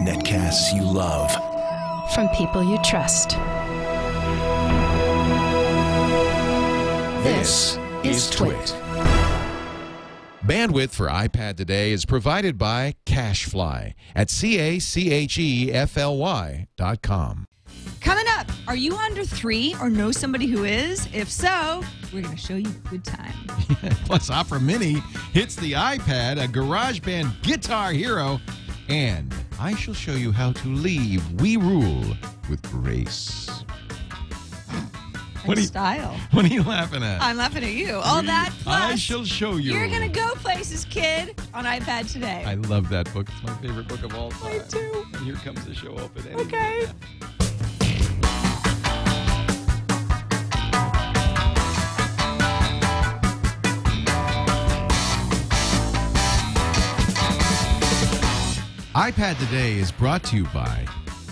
Netcasts you love. From people you trust. This is Twit. Bandwidth for iPad today is provided by Cachefly at CACHEFLY.com. Coming up, are you under 3 or know somebody who is? If so, we're going to show you a good time. Plus, Opera Mini hits the iPad, a Garageband guitar hero, and I shall show you how to leave We Rule with grace. What Style. What are you laughing at? I'm laughing at you. All that plus, I shall show you. You're going to go places, kid, on iPad today. I love that book. It's my favorite book of all time. Me too. And here comes the show opening. Okay. iPad Today is brought to you by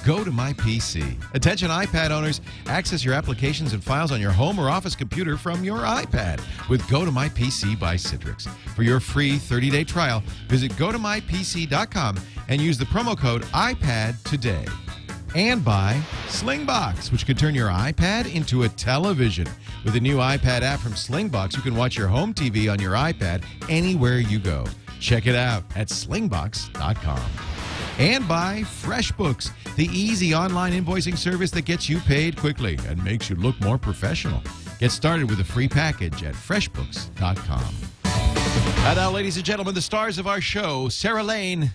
Gotomypc. Attention iPad owners, access your applications and files on your home or office computer from your iPad with Gotomypc by Citrix. For your free 30-day trial, visit gotomypc.com and use the promo code iPad Today. And by Slingbox, which can turn your iPad into a television. With the new iPad app from Slingbox, you can watch your home TV on your iPad anywhere you go. Check it out at slingbox.com. And by FreshBooks, the easy online invoicing service that gets you paid quickly and makes you look more professional. Get started with a free package at freshbooks.com. And now, ladies and gentlemen, the stars of our show, Sarah Lane.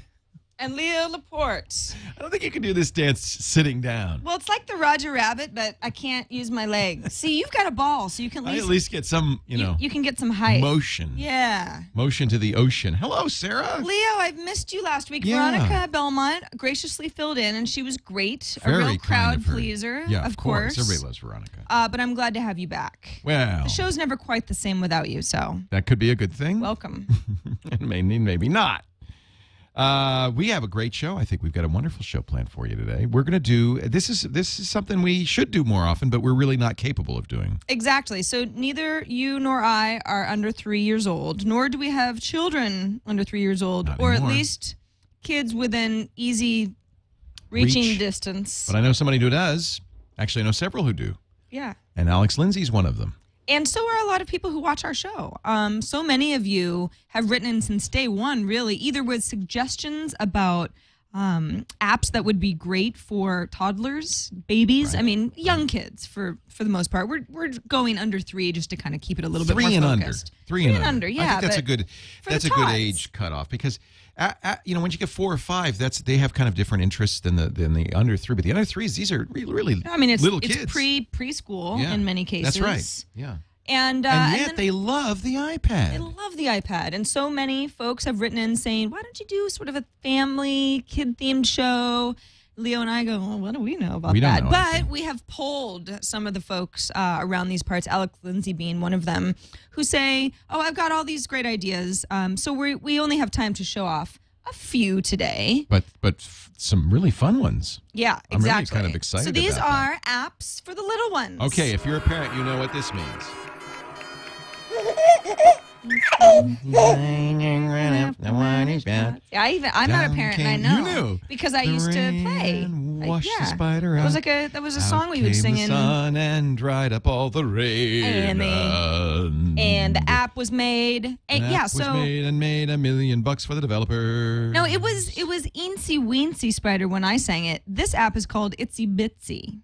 And Leo Laporte. I don't think you can do this dance sitting down. Well, it's like the Roger Rabbit, but I can't use my legs. See, you've got a ball, so you can at least get some, you can get some height. Motion. Yeah. Motion to the ocean. Hello, Sarah. Leo, I've missed you last week. Yeah. Veronica Belmont graciously filled in, and she was great. Very a real crowd kind of her. pleaser, Yeah, of course. Everybody loves Veronica. But I'm glad to have you back. Well, The show's never quite the same without you, so that could be a good thing. welcome. And maybe not. We have a great show. I think we've got a wonderful show planned for you today. We're going to do this is something we should do more often, but we're really not capable of doing. Exactly. So neither you nor I are under 3 years old, nor do we have children under 3 years old, Not or anymore. at least kids within easy reaching Reach. distance. But I know somebody who does. Actually, I know several who do. Yeah. And Alex Lindsay's one of them. And so are a lot of people who watch our show. So many of you have written in since day one, really, either with suggestions about apps that would be great for toddlers, babies. Right. I mean, young kids for the most part. We're going under 3 just to kind of keep it a little bit more focused. Three and under. Yeah, I think that's a good tots. age cutoff because when you get 4 or 5, they have kind of different interests than the under 3. But the under 3s, these are really I mean, it's little kids. preschool Yeah, in many cases. That's right. Yeah. And yet then they love the iPad. they love the iPad. And so many folks have written in saying, why don't you do sort of a family, kid-themed show? Leo and I go, well, what do we know about We don't that? know But anything. we have polled some of the folks around these parts, Alex Lindsay being one of them, who say, oh, I've got all these great ideas. So we only have time to show off a few today. But some really fun ones. Yeah, I'm really exactly. kind of excited So these about are apps for the little ones. Okay, if you're a parent, you know what this means. Yeah, I'm not a parent, and I know. You knew. Because I used to play. Wash the spider That was out. that was a song we would sing the in. sun and dried up all the rain. And the app was made. And, yeah, was made and made $1 million for the developer. No, it was Eensy Weensy Spider when I sang it. This app is called Itsy Bitsy.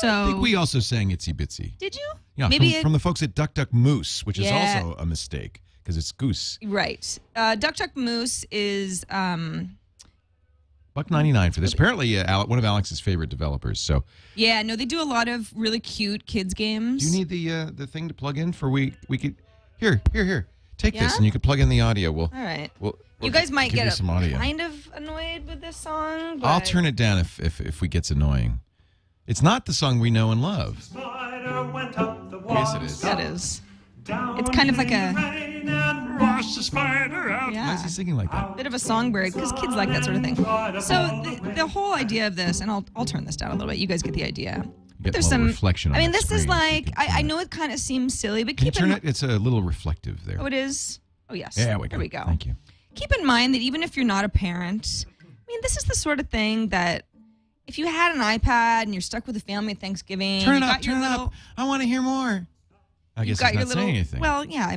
So I think we also sang Itsy Bitsy. did you? Yeah, Maybe from the folks at Duck Duck Moose, which is Yeah. also a mistake because it's goose. Right. Duck Duck Moose is $1.99 for this. Apparently, one of Alex's favorite developers. So, yeah. No, they do a lot of really cute kids games. do you need the thing to plug in for we could here take this Yeah? and you could plug in the audio. All right. We'll You guys might give you get some audio. kind of annoyed with this song. But I'll turn it down if we gets annoying. It's not the song we know and love. Spider went up the Yes, it is. That is. Down It's kind of like a rain and washed the spider out. Why is he singing like that? bit of a songbird because kids like that sort of thing. So the whole idea of this, and I'll turn this down a little bit. You guys get the idea. Get There's a little some reflection on I mean, the this is screen. like You can I know it kind of seems silly, but Can you keep turn in it? It's a little reflective there. Oh, it is. Oh, yes. There we go. There we go. Thank you. keep in mind that even if you're not a parent, I mean, this is the sort of thing that if you had an iPad and you're stuck with a family at Thanksgiving, Turn it up. I want to hear more. I guess it's not saying anything. Well, yeah,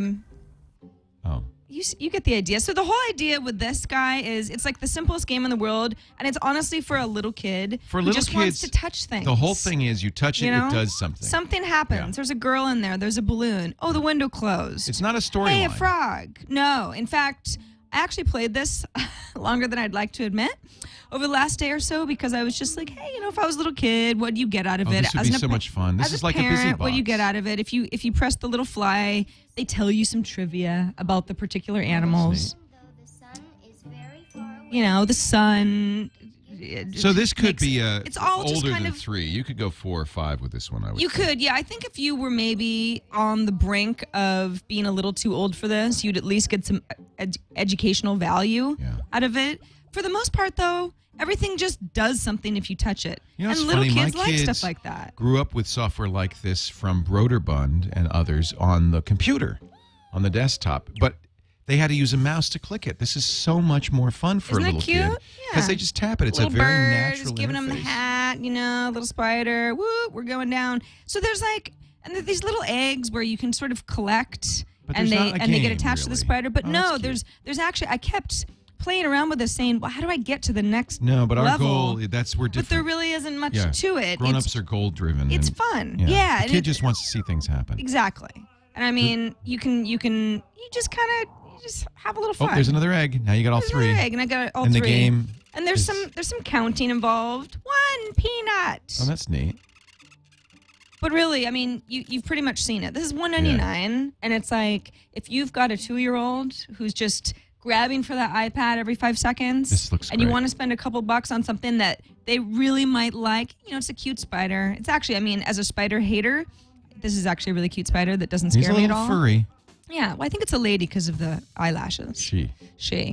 Oh. You get the idea. So the whole idea with this guy is it's like the simplest game in the world, and it's honestly for a little kid who just wants to touch things. The whole thing is you touch it, it does something. Something happens. Yeah. There's a girl in there. There's a balloon. Oh, the window closed. It's not a storyline. Hey, a frog. No. In fact, I actually played this longer than I'd like to admit over the last day or so because I was just like, hey, if I was a little kid, what do you get out of it? This would be so much fun. This is like parent, a busy box. What do you get out of it? If you press the little fly, they tell you some trivia about the particular animals. The sun. So this could be it's all just older kind than of 3. You could go 4 or 5 with this one, I would You say. could, yeah. I think if you were maybe on the brink of being a little too old for this, you'd at least get some educational value out of it. For the most part, though, everything just does something if you touch it. And little funny, kids my like kids stuff like that. Grew up with software like this from Broderbund and others on the computer, on the desktop. But they had to use a mouse to click it. This is so much more fun for Isn't a little that cute? kid. Because they just tap it. It's Little a very bird, natural just giving them the interface. hat, little spider. Woo, we're going down. So there's and there are these little eggs where you can sort of collect, But and there's not a they get game, attached to the really. spider. But Oh, no, that's there's actually I kept playing around with this, saying, well, how do I get to the next No, but our level? goal, we're different. But there really isn't much to it. Grown-ups are goal-driven. It's and, fun. Yeah. The and kid just wants to see things happen. Exactly. And I mean, you just have a little fun. Oh, there's another egg. Now you got all There's 3. another egg, and I got all and 3. the game And there's some counting involved. 1 peanut. Oh, that's neat. But really, I mean, you've pretty much seen it. This is $1.99, and it's like if you've got a 2-year-old who's just grabbing for that iPad every 5 seconds, This looks and you great. want to spend a couple bucks on something that they really might like. It's a cute spider. It's actually, I mean, as a spider hater, this is actually a really cute spider that doesn't scare me at all. He's a little furry. Yeah, well, I think it's a lady because of the eyelashes. She. Yeah,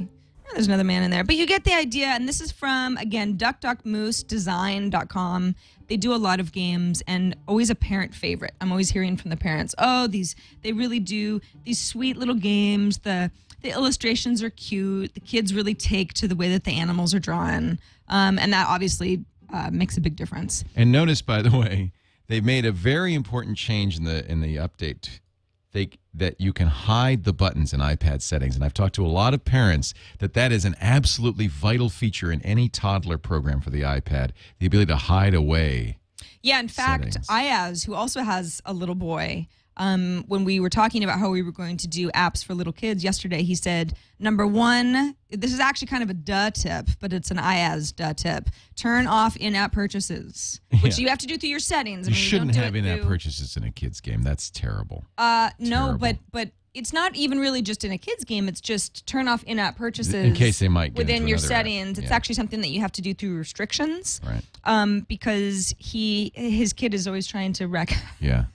there's another man in there. But you get the idea, and this is from, again, duckduckmoosedesign.com. They do a lot of games, and always a parent favorite. I'm always hearing from the parents, they really do these sweet little games. The illustrations are cute. The kids really take to the way that the animals are drawn, and that obviously makes a big difference. And notice, by the way, they've made a very important change in the update. That you can hide the buttons in iPad settings. And I've talked to a lot of parents that is an absolutely vital feature in any toddler program for the iPad, the ability to hide away. Yeah, in fact, settings. Ayaz, who also has a little boy, when we were talking about how we were going to do apps for little kids yesterday, he said, number 1, this is actually kind of a duh tip, but it's an Ayaz duh tip. Turn off in-app purchases, which you have to do through your settings. You shouldn't have in-app in-app purchases in a kid's game. That's terrible. No, Terrible. but it's not even really just in a kid's game. It's just turn off in-app purchases In case they might get within into your another app. settings. It's Yeah. actually something that you have to do through restrictions. Right. Because his kid is always trying to wreck Yeah.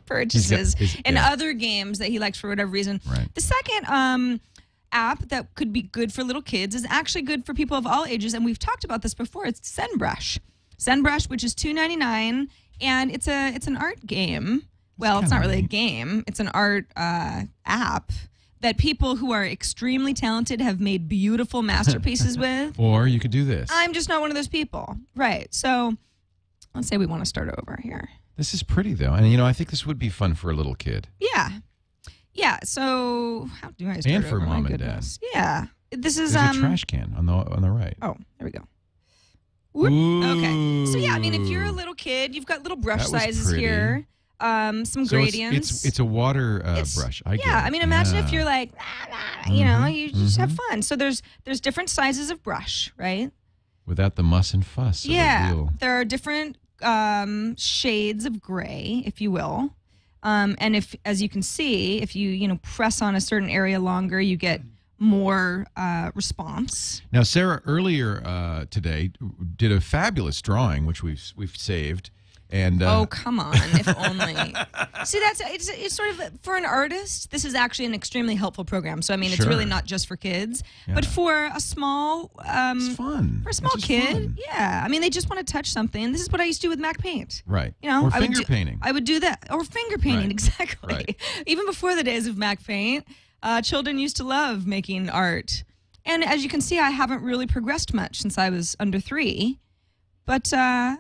purchases in yeah. other games that he likes for whatever reason. Right. The second app that could be good for little kids is actually good for people of all ages, and we've talked about this before. It's ZenBrush. ZenBrush, which is $2.99, and it's an art game. Well, it's not really a game. It's an art app that people who are extremely talented have made beautiful masterpieces with. Or you could do this. I'm just not one of those people. Right. So let's say we want to start over here. This is pretty, though. And, I think this would be fun for a little kid. Yeah. Yeah. So how do I start And for over? mom My and goodness. Yeah. This is There's a trash can on the right. Oh, there we go. Whoop. Okay. So yeah, I mean, if you're a little kid, you've got little brush That was sizes pretty. here. Some So gradients. it's a water brush. I get Yeah, it. I mean, imagine if Yeah. you're like, you just have fun. So there's different sizes of brush, right? Without the muss and fuss. of the Yeah, wheel. there are different shades of gray, if you will. And if, as you can see, if you press on a certain area longer, you get more response. Now, Sarah earlier today did a fabulous drawing, which we've saved. And Oh, come on, if only. See, it's sort of, for an artist, this is actually an extremely helpful program. So, I mean, it's Sure. really not just for kids, Yeah. but for a small, it's fun. for a small It's just kid, fun. yeah. I mean, they just want to touch something. This is what I used to do with Mac Paint. Right. You know, or I would finger painting. I would do that, or finger painting, Right. exactly. Right. Even before the days of Mac Paint, children used to love making art. And as you can see, I haven't really progressed much since I was under 3. But, can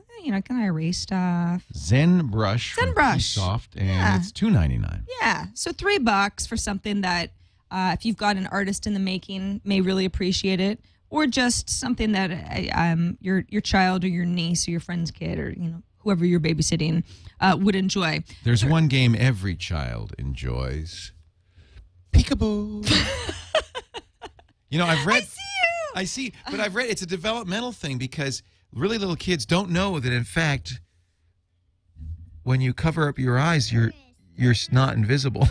I erase stuff? ZenBrush. ZenBrush. Soft, and Yeah. it's $2.99. Yeah. So $3 for something that, if you've got an artist in the making, may really appreciate it. Or just something that your child or your niece or your friend's kid or, whoever you're babysitting would enjoy. There's one game every child enjoys. Peekaboo. I've read. I see, but I've read it's a developmental thing because really little kids don't know that, in fact, when you cover up your eyes, you're not invisible.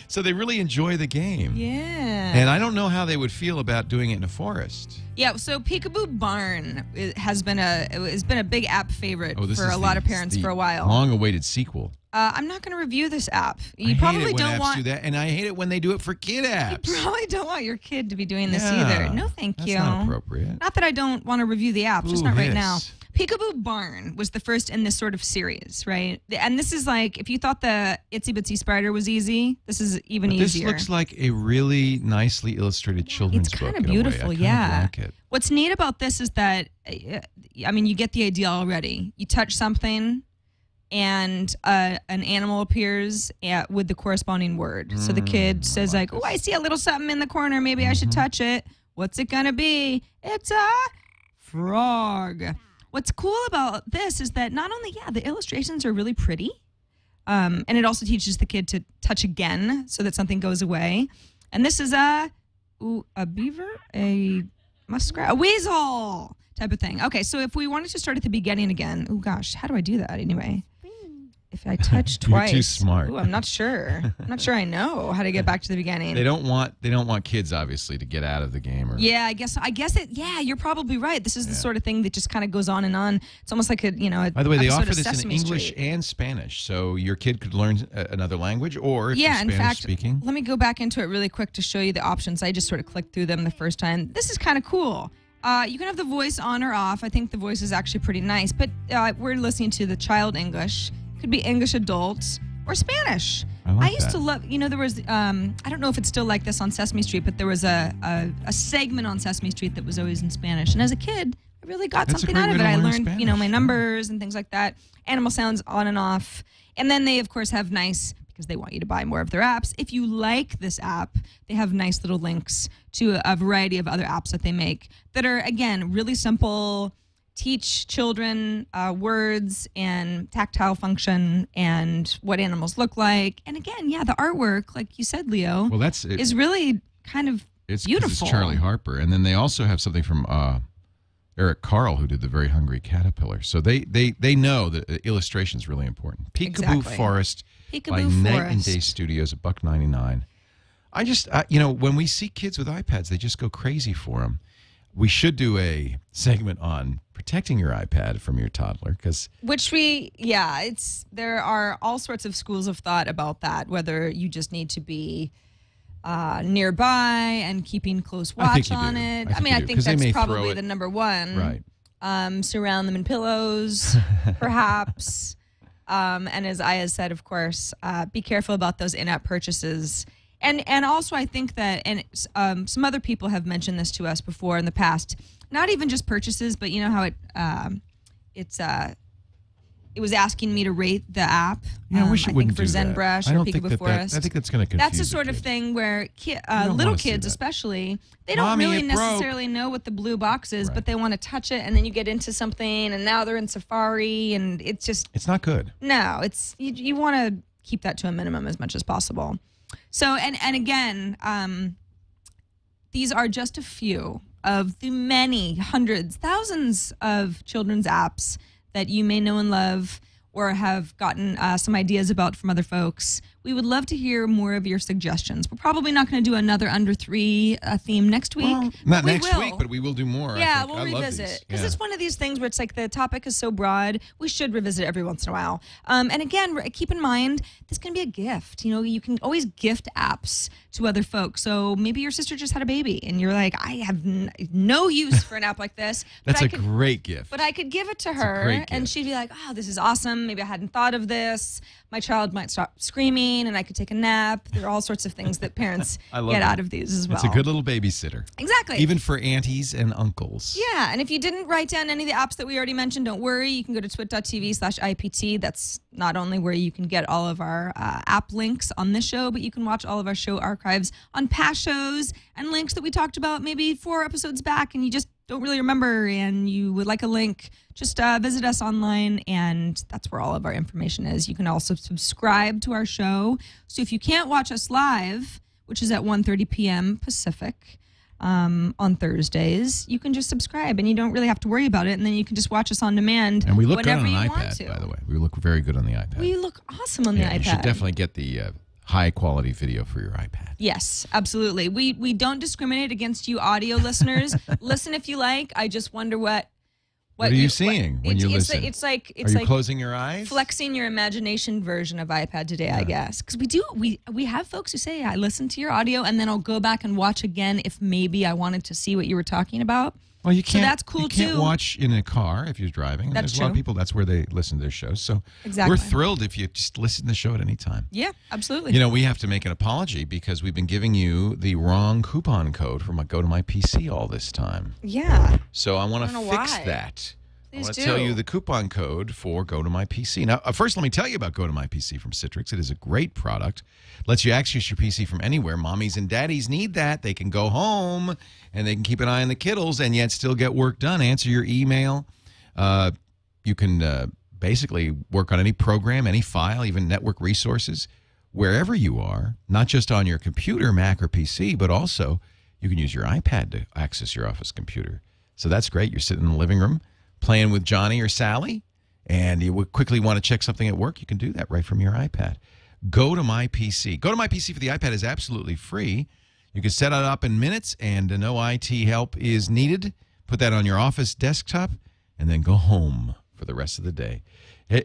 So they really enjoy the game. Yeah. And I don't know how they would feel about doing it in a forest. Yeah, so Peekaboo Barn has been a big app favorite for a lot of parents for a while. Long-awaited sequel. I'm not going to review this app. I hate it when apps do that, and I hate it when they do it for kid apps. You probably don't want your kid to be doing this either. No, thank you. That's not appropriate. Not that I don't want to review the app, just not right now. hiss. Peekaboo Barn was the first in this sort of series, right? And this is like, if you thought the Itsy Bitsy Spider was easy, this is even easier. This looks like a really nicely illustrated children's book. It's kind of beautiful, I kind of like it. What's neat about this is that, you get the idea already. You touch something, and an animal appears with the corresponding word. So the kid says, I see a little something in the corner. Maybe I should touch it. What's it going to be? It's a frog. What's cool about this is that not only, the illustrations are really pretty, and it also teaches the kid to touch again so that something goes away. And this is a beaver, a muskrat, a weasel type of thing. Okay, so if we wanted to start at the beginning again, how do I do that anyway? If I touch twice. You're too smart. I'm not sure. I'm not sure I know how to get back to the beginning. They don't want kids obviously to get out of the game. I guess it. Yeah, you're probably right. This is the sort of thing that just kind of goes on and on. It's almost like a By the way, they offer this in Sesame English Street. and Spanish, so your kid could learn another language, or if you're in Spanish fact, speaking. let me go back into it really quick to show you the options. I just sort of clicked through them the first time. This is kind of cool. You can have the voice on or off. I think the voice is actually pretty nice, but we're listening to the child English. Could be English adults or Spanish. I used to love, there was, I don't know if it's still like this on Sesame Street, but there was a segment on Sesame Street that was always in Spanish. And as a kid, I really got something out of it. I learned, my numbers and things like that. Animal sounds on and off. And then they, of course, have nice, because they want you to buy more of their apps. If you like this app, they have nice little links to a variety of other apps that they make that are, again, really simple, teach children words and tactile function and what animals look like. And again, the artwork, like you said, Leo, is really kind of beautiful. It's Charlie Harper. And then they also have something from Eric Carle, who did The Very Hungry Caterpillar. So they know that illustration is really important. Peekaboo Forest by Night and Day Studios, $1.99. I just, when we see kids with iPads, they just go crazy for them. We should do a segment on protecting your iPad from your toddler, there are all sorts of schools of thought about that, whether you just need to be nearby and keeping close watch on it. I think that's probably the number one. Right. Surround them in pillows, perhaps. And as Aya said, of course, be careful about those in-app purchases. And also, I think that, some other people have mentioned this to us before in the past, not even just purchases, but you know how it was asking me to rate the app. Yeah, I wish it wouldn't for do that. ZenBrush or Peekaboo Forest. I think that's going to confuse That's the sort of thing where little kids, especially, they don't Mommy, really it broke. necessarily know what the blue box is, but they want to touch it, and then you get into something, and now they're in Safari, and it's not good. No, you want to keep that to a minimum as much as possible. So, and again, these are just a few of the many hundreds, thousands of children's apps that you may know and love or have gotten some ideas about from other folks. We would love to hear more of your suggestions. We're probably not going to do another under 3 theme next week. Well, not next week, but we will do more. Yeah, we'll revisit. Because it's one of these things where it's like the topic is so broad, we should revisit every once in a while. And again, keep in mind, this can be a gift. You can always gift apps to other folks. So maybe your sister just had a baby, and you're like, I have no use for an app like this. That's a great gift. But I could give it to her, and she'd be like, oh, this is awesome. Maybe I hadn't thought of this. My child might stop screaming. entertain and I could take a nap. There are all sorts of things that parents get out of these as well. It's a good little babysitter. Exactly. Even for aunties and uncles. Yeah, and if you didn't write down any of the apps that we already mentioned, don't worry. You can go to twit.tv/IPT. That's not only where you can get all of our app links on this show, but you can watch all of our show archives on past shows and links that we talked about maybe 4 episodes back and you just don't really remember and you would like a link. Just visit us online and that's where all of our information is. You can also subscribe to our show. So if you can't watch us live, which is at 1:30 p.m. Pacific, on Thursdays, you can just subscribe and you don't really have to worry about it. And then you can just watch us on demand. And we look good on an iPad, by the way. We look very good on the iPad. We look awesome on the iPad. You should definitely get the high quality video for your iPad. Yes, absolutely. We don't discriminate against you audio listeners. Listen if you like. I just wonder what are you seeing when you listen? It's like are you closing your eyes? Flexing your imagination version of iPad today, I guess. Because we have folks who say, I listen to your audio and then I'll go back and watch again if maybe I wanted to see what you were talking about. Well, you can't. So that's cool you can't too. watch in a car if you're driving. That's There's a lot of people. That's where they listen to their shows. So we're thrilled if you just listen to the show at any time. Yeah, absolutely. You know, we have to make an apology because we've been giving you the wrong coupon code from Gotomypc all this time. Yeah. So I want to fix that. I want to tell you the coupon code for Gotomypc. Now, first, let me tell you about Gotomypc from Citrix. It is a great product. Lets you access your PC from anywhere. Mommies and daddies need that. They can go home and they can keep an eye on the kiddos and yet still get work done. Answer your email. You can basically work on any program, any file, even network resources, wherever you are, not just on your computer, Mac or PC, but also you can use your iPad to access your office computer. So that's great. You're sitting in the living room playing with Johnny or Sally, and you would quickly want to check something at work, you can do that right from your iPad. Gotomypc. Gotomypc for the iPad is absolutely free. You can set it up in minutes, and no IT help is needed. Put that on your office desktop, and then go home for the rest of the day.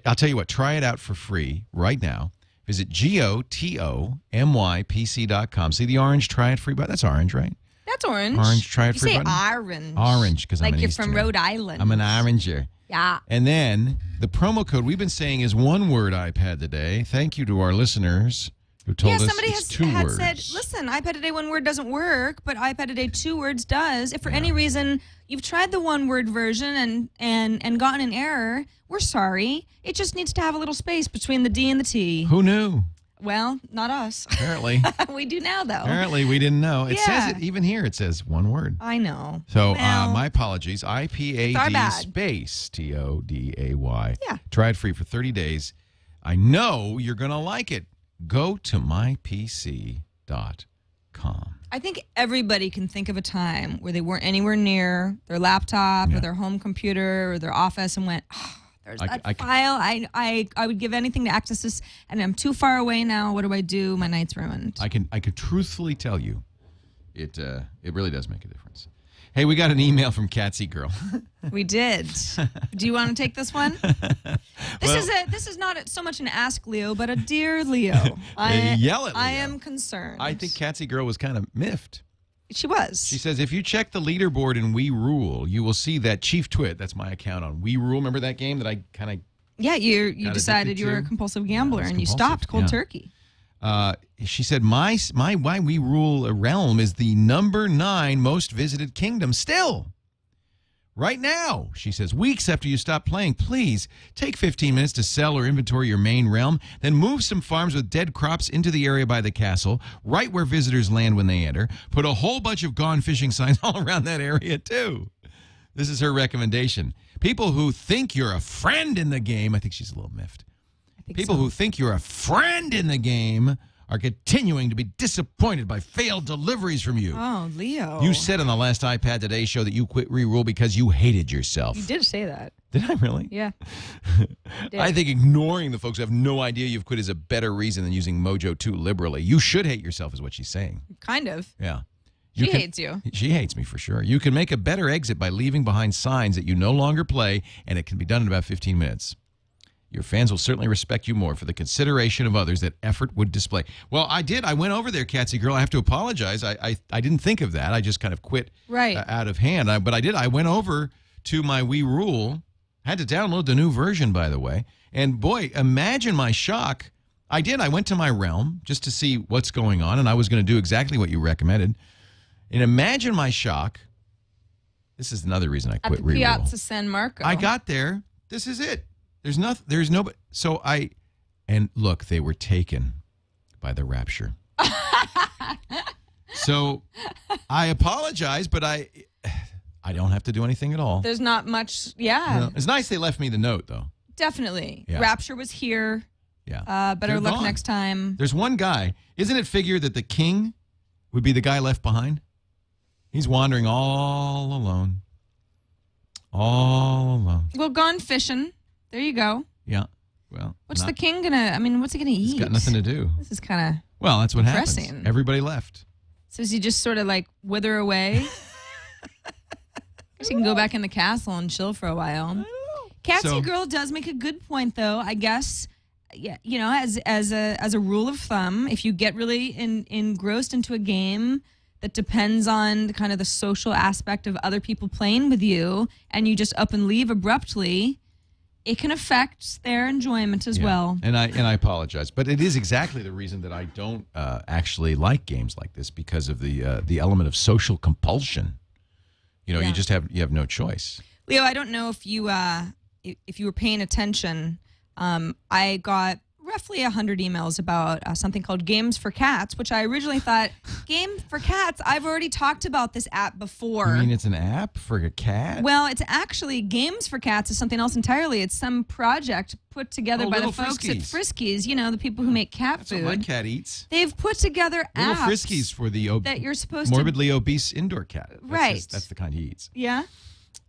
I'll tell you what, try it out for free right now. Visit GOTOMYPC.com. See the orange try it free button? That's orange, right? That's orange. Orange, try it free button. You say orange. Orange, because I'm an Like you're from Easterner. Rhode Island. I'm an oranger. Yeah. And then the promo code we've been saying is one word iPad today. Thank you to our listeners who told us somebody it's two had words. said, listen, iPad Today one word doesn't work, but iPad Today 2 words does. If for any reason you've tried the one word version and gotten an error, we're sorry. It just needs to have a little space between the D and the T. Who knew? Well, not us. Apparently. We do now, though. Apparently, we didn't know. It says Yeah. it, even here, it says one word. I know. So, Well, my apologies. our IPAD bad. space TODAY. Yeah. Try it free for 30 days. I know you're going to like it. Go to mypc.com. I think everybody can think of a time where they weren't anywhere near their laptop or their home computer or their office and went, oh, there's that file. I would give anything to access this, and I'm too far away now. What do I do? My night's ruined. I could truthfully tell you, it really does make a difference. Hey, we got an email from Catsy Girl. We did. Do you want to take this one? This is not so much an ask Leo, but a dear Leo. Yell at Leo. I am concerned. I think Catsy Girl was kind of miffed. She was. She says, if you check the leaderboard in We Rule, you will see that Chief Twit, that's my account on We Rule. Remember that game that I kind of... Yeah, you decided you were a compulsive gambler and you stopped cold turkey. She said, my Why We Rule realm is the #9 most visited kingdom still. Right now, she says, weeks after you stop playing, please take 15 minutes to sell or inventory your main realm, then move some farms with dead crops into the area by the castle, right where visitors land when they enter. Put a whole bunch of gone fishing signs all around that area, too. This is her recommendation. People who think you're a friend in the game, I think she's a little miffed. People who think you're a friend in the game are continuing to be disappointed by failed deliveries from you. Oh, Leo. You said on the last iPad Today show that you quit Rerule because you hated yourself. You did say that. Did I really? Yeah. I think ignoring the folks who have no idea you've quit is a better reason than using Mojo too liberally. You should hate yourself is what she's saying. Kind of. Yeah. She hates you. She hates me for sure. You can make a better exit by leaving behind signs that you no longer play, and it can be done in about 15 minutes. Your fans will certainly respect you more for the consideration of others that effort would display. Well, I did. I went over there, Catsy Girl. I have to apologize. I didn't think of that. I just kind of quit out of hand. But I did. I went over to my We Rule. Had to download the new version, by the way. And, boy, imagine my shock. I did. I went to my realm just to see what's going on, and I was going to do exactly what you recommended. And imagine my shock. This is another reason I quit At the Reroll. Piazza San Marco. I got there. This is it. There's nobody. So and look, they were taken by the rapture. So I apologize, but I don't have to do anything at all. There's not much. Yeah. No. It's nice they left me the note, though. Definitely. Yeah. Rapture was here. Yeah. Better They're luck gone. next time. There's one guy. Isn't it figured that the king would be the guy left behind? He's wandering all alone. All alone. Well, gone fishing. There you go. Yeah. Well, What's the king gonna? I mean, what's he gonna eat? He's got nothing to do. This is kind of. Well, that's what depressing. happens. Everybody left. So does he just sort of like wither away? Guess he can go back in the castle and chill for a while. Catsy Girl does make a good point, though. I guess, yeah, you know, as a rule of thumb, if you get really engrossed into a game that depends on kind of the social aspect of other people playing with you, and you just up and leave abruptly, it can affect their enjoyment as well. And I apologize, but it is exactly the reason that I don't actually like games like this, because of the element of social compulsion. You know, you have no choice. Leo, I don't know if you were paying attention. I got roughly 100 emails about something called Games for Cats, which I originally thought, Game for Cats? I've already talked about this app before. You mean it's an app for a cat? Well, it's actually Games for Cats is something else entirely. It's some project put together by the folks at Friskies, you know, the people who make cat food. That's what my cat eats. They've put together Little apps Friskies for the that you're supposed morbidly obese indoor cat. Right. That's the kind he eats. Yeah.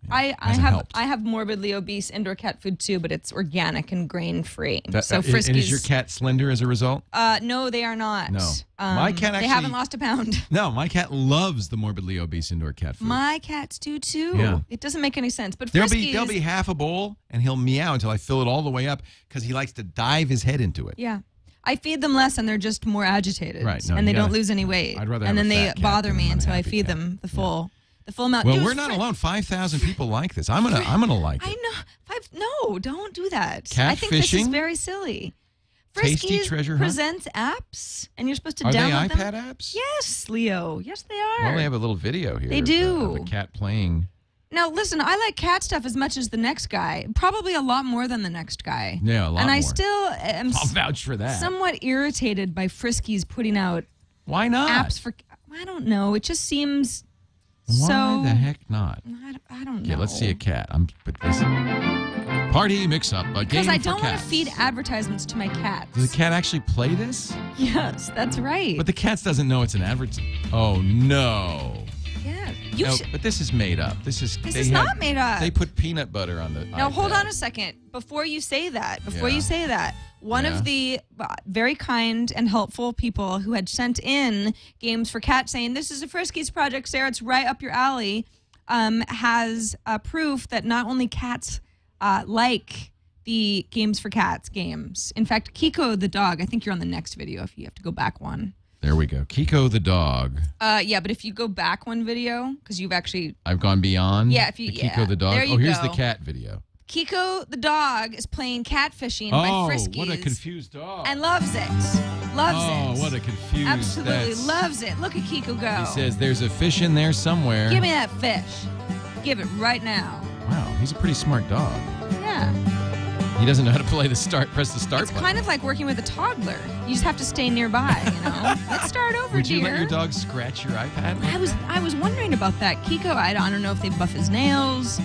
Yeah, I have morbidly obese indoor cat food too, but it's organic and grain free. So Friskies. And is your cat slender as a result? No, they are not. No, my cat actually. They haven't lost a pound. No, my cat loves the morbidly obese indoor cat food. My cats do too. Yeah. It doesn't make any sense. But there'll Friskies, be half a bowl, and he'll meow until I fill it all the way up, because he likes to dive his head into it. Yeah. I feed them less, and they're just more agitated. Right. No, and they don't lose any weight. I'd rather and have then a they fat cat bother than me an until I unhappy feed cat. them the full. The full amount. Well, we're not alone. 5,000 people like this. I'm gonna like it. I know. No, don't do that. Cat I think this is fishing? very silly. Tasty Friskies treasure hunt? presents apps, and you're supposed to Are they download iPad them. apps? Yes, Leo. Yes, they are. Well, they have a little video here. They do. Of a cat playing. Now, listen, I like cat stuff as much as the next guy. Probably a lot more than the next guy. Yeah, a lot And I more. still am I'll vouch for that. somewhat irritated by Friskies putting out Why not? apps for. I don't know. It just seems Why so. the heck not? I don't know. Okay, let's see a cat. But this party mix up a game Because I for don't want to cats. feed advertisements to my cats. Does the cat actually play this? Yes, that's right. But the cat doesn't know it's an advert. Oh no. yeah. No, but this is made up. This is not made up. They put peanut butter on the Now, hold iPad. on a second. Before you say that, one Yeah. of the very kind and helpful people who had sent in Games for Cats saying, this is a Friskies project, Sarah, it's right up your alley, has proof that not only cats like the Games for Cats games. In fact, Kiko the dog, I think you're on the next video if you have to go back one. There we go. Kiko the dog. Yeah, but if you go back one video, because you've actually... I've gone beyond. Yeah, if you- the Kiko the dog. there you Here's go. the cat video. Kiko the dog is playing catfishing by Friskies. What a confused dog. And loves it. Loves it. Oh, what a confused. Absolutely loves it. Look at Kiko go. He says there's a fish in there somewhere. Give me that fish. Give it right now. Wow, he's a pretty smart dog. Yeah. He doesn't know how to press the start It's button. kind of like working with a toddler. You just have to stay nearby, you know? Let's start over, Would dear. you let your dog scratch your iPad? I was wondering about that. Kiko, I don't know if they buff his nails,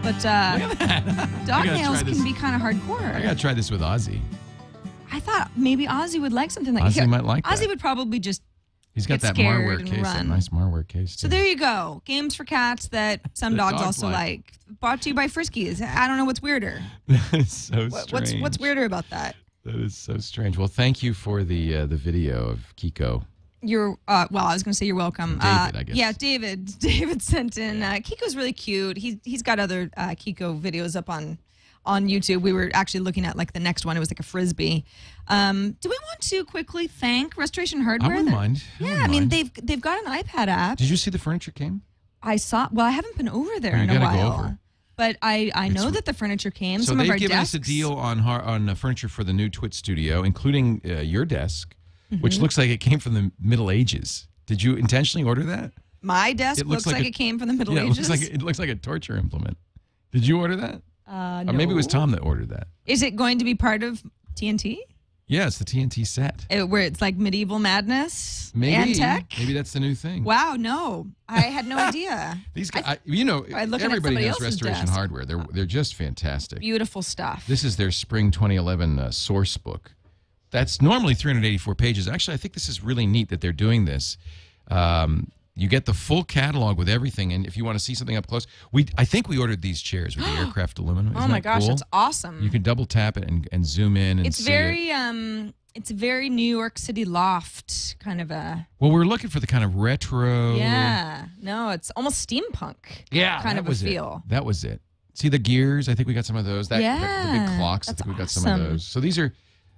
but Look at that. dog I gotta nails try this. can be kind of hardcore. I gotta try this with Ozzy. I thought maybe Ozzy would like something like Ozzy might like Ozzy that. would probably just He's got get that scared Marware and case, that run. nice Marware case. So too. there you go. Games for cats that some The dogs dogs also like. Brought to you by Friskies. I don't know what's weirder. That is so strange. What's weirder about that? That is so strange. Well, thank you for the video of Kiko. You're well. I was going to say you're welcome. David, I guess. Yeah, David. David sent in. Kiko's really cute. He's got other Kiko videos up on YouTube. We were actually looking at like the next one. It was like a frisbee. Do we want to quickly thank Restoration Hardware? I wouldn't mind. Yeah, I mean they've got an iPad app. Did you see the furniture came? I saw. Well, I haven't been over there You in a gotta while. go over. But I know that the furniture came. So some of our they've given desks. us a deal on furniture for the new Twit studio, including your desk, which looks like it came from the Middle Ages. Did you intentionally order that? My desk looks like it came from the Middle Ages. It looks like a torture implement. Did you order that? No. Or maybe it was Tom that ordered that. Is it going to be part of TNT? Yeah, it's the TNT set. Where it's like medieval madness Maybe. and tech? Maybe that's the new thing. Wow, no. I had no idea. These guys, looking at everybody somebody knows else's Restoration desk. Hardware. They're just fantastic. Beautiful stuff. This is their spring 2011 source book. That's normally 384 pages. Actually, I think this is really neat that they're doing this. You get the full catalog with everything, and if you want to see something up close, I think we ordered these chairs with the aircraft aluminum. Isn't Oh my that gosh, cool? that's awesome. You can double tap it and zoom in and It's see very it. it's very New York City loft kind of a Well, we're looking for the kind of retro. Yeah. No, it's almost steampunk. Yeah, kind that of was a feel. It. That was it. See the gears? I think we got some of those. The big clocks. I that's think we got some of awesome. those. So these are.